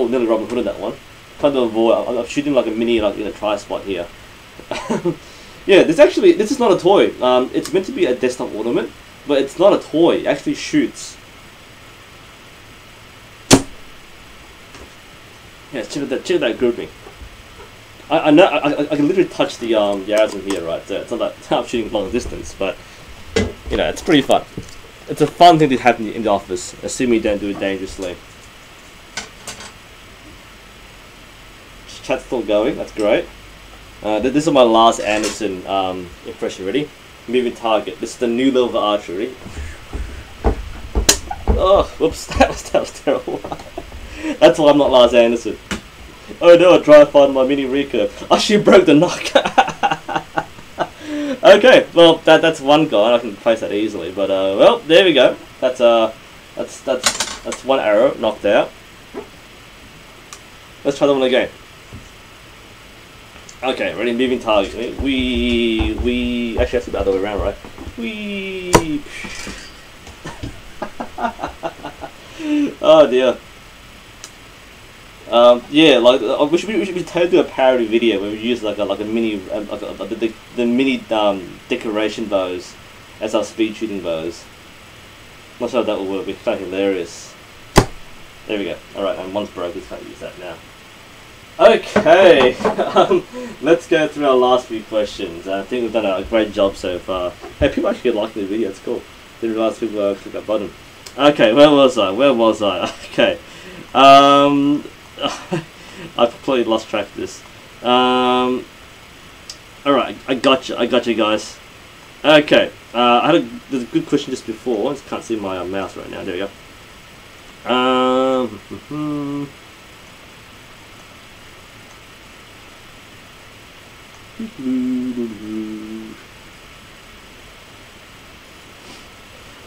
nearly Robin Hooded that one. Trying to avoid. I'm shooting like a mini, like in a try spot here. Yeah, this is not a toy. It's meant to be a desktop ornament, but it's not a toy. It actually shoots. Yeah, check out that grouping. I know I can literally touch the yards in here, right? So it's not that I'm shooting long distance, but you know, it's pretty fun. It's a fun thing to have in the office, assuming you don't do it dangerously. Chat's still going, that's great. This is my last Anderson impression. Ready? Moving target. This is the new level of archery. Oh, whoops, that was terrible. That's why I'm not Lars Anderson. Oh no, I dry fired my mini recurve. Oh, she broke the knock. Okay, well that's one guy. I can place that easily. But well, there we go. That's one arrow knocked out. Let's try that one again. Okay, ready, moving target. We actually that's the other way around, right? We. Oh dear. Yeah, like we should totally do a parody video where we use like a mini the mini decoration bows as our speed shooting bows. Not sure if that will work. It's kind of hilarious. There we go. All right, and one's broke. Let's can't use that now. Okay, let's go through our last few questions. I think we've done a great job so far. Hey, people actually liking the video. It's cool. Didn't realize people click that button. Okay, where was I? Okay. I completely lost track of this. Alright, I got you guys. Okay, there's a good question just before. I just can't see my mouse right now. There we go.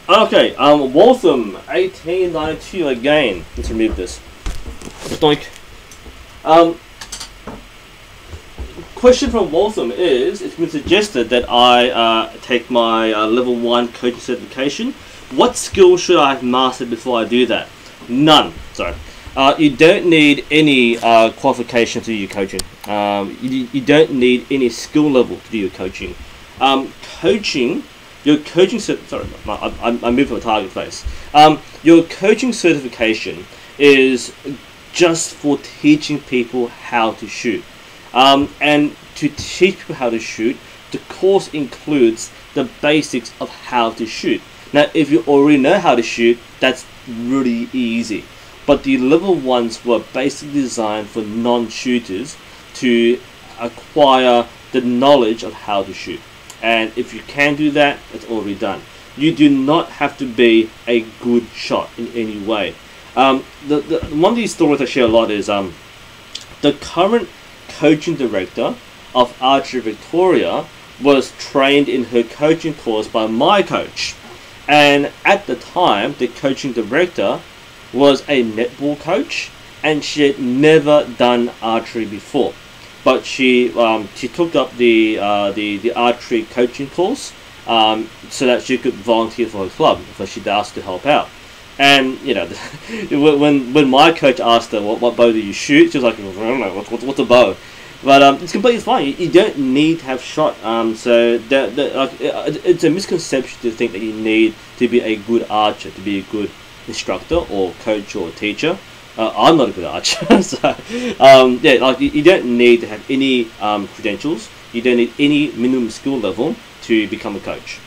Okay, Waltham 1892 again. Let's remove this. Doink. Question from Waltham is, it's been suggested that I take my level 1 coaching certification. What skills should I have mastered before I do that? None. Sorry. You don't need any qualification to do your coaching. You don't need any skill level to do your coaching. Your coaching sorry, I moved from a target place. Your coaching certification is just for teaching people how to shoot. And to teach people how to shoot, the course includes the basics of how to shoot. Now, if you already know how to shoot, that's really easy. But the level 1s were basically designed for non-shooters to acquire the knowledge of how to shoot. And if you can do that, it's already done. You do not have to be a good shot in any way. One of these stories I share a lot is the current coaching director of Archery Victoria was trained in her coaching course by my coach. And at the time, the coaching director was a netball coach, and she had never done archery before. But she took up the archery coaching course so that she could volunteer for her club, because she'd asked to help out. And you know, when my coach asked her what bow do you shoot, she was like, I don't know, what's a bow? But it's completely fine. You don't need to have shot. So it's a misconception to think that you need to be a good archer to be a good instructor or coach or teacher. I'm not a good archer, so yeah, like you don't need to have any credentials. You don't need any minimum skill level to become a coach.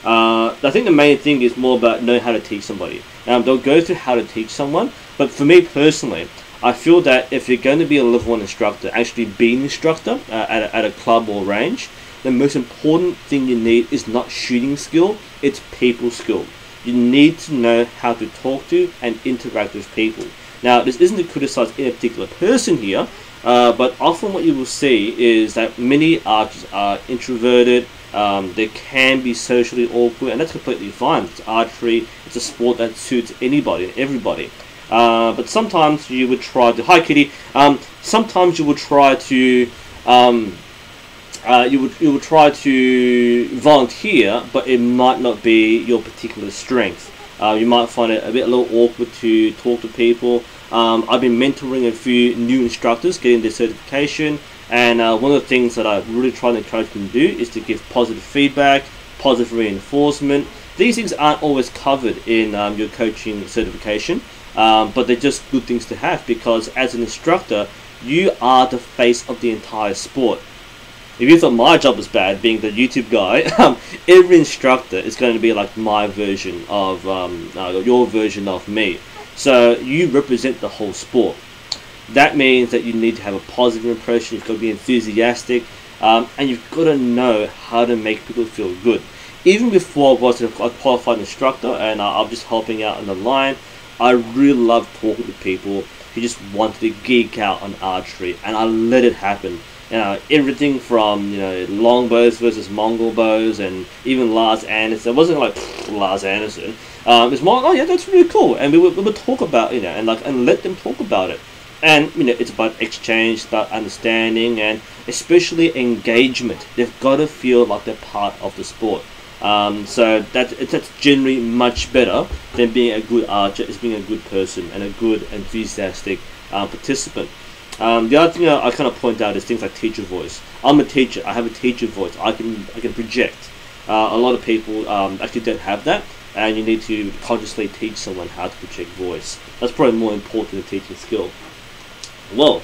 I think the main thing is more about knowing how to teach somebody. They'll go through how to teach someone, but for me personally, I feel that if you're going to be a level 1 instructor, actually be an instructor at a club or range, the most important thing you need is not shooting skill, it's people skill. You need to know how to talk to and interact with people. Now, this isn't to criticize any particular person here, but often what you will see is that many archers are introverted. They can be socially awkward, and that's completely fine. It's archery, it's a sport that suits anybody and everybody. But sometimes you would try to, hi Kitty, sometimes you would try to, you would try to volunteer, but it might not be your particular strength. You might find it a little awkward to talk to people. I've been mentoring a few new instructors getting their certification, and one of the things that I really try to encourage them to do is to give positive feedback, positive reinforcement. These things aren't always covered in your coaching certification, but they're just good things to have, because as an instructor, you are the face of the entire sport. If you thought my job was bad, being the YouTube guy, every instructor is going to be like my version of your version of me. So you represent the whole sport. That means that you need to have a positive impression. You've got to be enthusiastic, and you've got to know how to make people feel good. Even before I was a qualified instructor and I'm just helping out on the line, I really love talking to people who just wanted to geek out on archery, and I let it happen. Everything from long bows versus Mongol bows, and even Lars Anderson. It wasn't like Lars Anderson. It's more, oh yeah, that's really cool, and we would talk about and let them talk about it. And it's about exchange, it's about understanding, and especially engagement. They've got to feel like they're part of the sport. So that's generally much better than being a good archer. Is being a good person and a good enthusiastic participant. The other thing I kind of point out is things like teacher voice. I'm a teacher. I have a teacher voice. I can project. A lot of people actually don't have that, and you need to consciously teach someone how to project voice. That's probably more important than teaching skill. Well,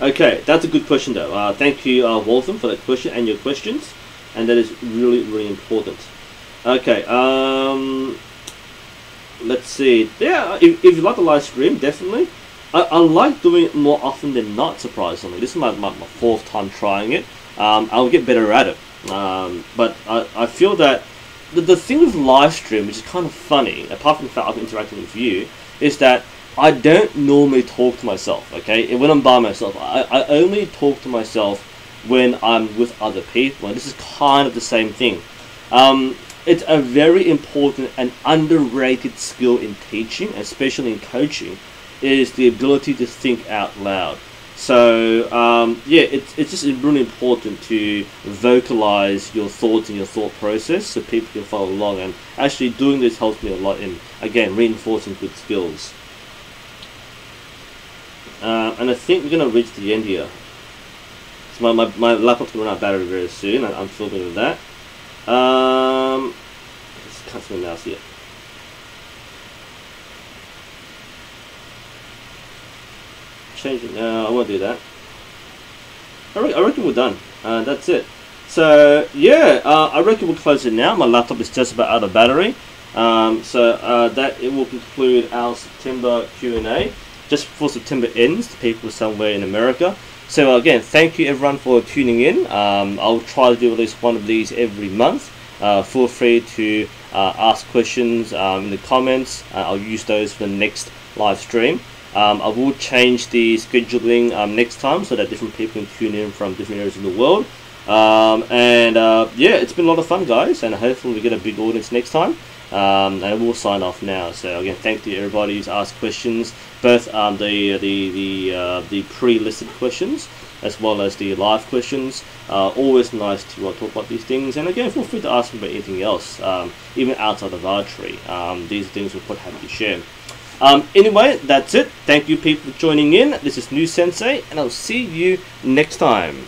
okay, that's a good question though. Thank you, Waltham, for that question and your questions, and that is really, really important. Okay, let's see. Yeah, if you like the live stream, definitely. I like doing it more often than not, surprisingly. This is my 4th time trying it. I'll get better at it. But I feel that the thing with live stream, which is kind of funny, apart from the fact I'm interacting with you, is that I don't normally talk to myself, okay? When I'm by myself, I only talk to myself when I'm with other people, and this is kind of the same thing. It's a very important and underrated skill in teaching, especially in coaching, is the ability to think out loud. So yeah, it's just really important to vocalize your thoughts and your thought process so people can follow along, and actually doing this helps me a lot in, again, reinforcing good skills. And I think we're going to reach the end here. So my laptop's going to run out of battery very soon. I'm filming with that. Let's cut my mouse here. Change it now. I won't do that. I reckon we're done. That's it. So yeah, I reckon we'll close it now. My laptop is just about out of battery. So that it will conclude our September Q&A. Just before September ends, to people somewhere in America. So again, thank you everyone for tuning in. I'll try to do at least one of these every month. Feel free to ask questions in the comments. I'll use those for the next live stream. I will change the scheduling next time so that different people can tune in from different areas of the world. Yeah, it's been a lot of fun, guys, and hopefully we get a big audience next time. And we'll sign off now. So again, thank you everybody who's asked questions, both the pre-listed questions as well as the live questions. Always nice to talk about these things, and again, feel free to ask me about anything else, even outside of archery. These things we're quite happy to share. Anyway, that's it. Thank you people for joining in. This is NUSensei, and I'll see you next time.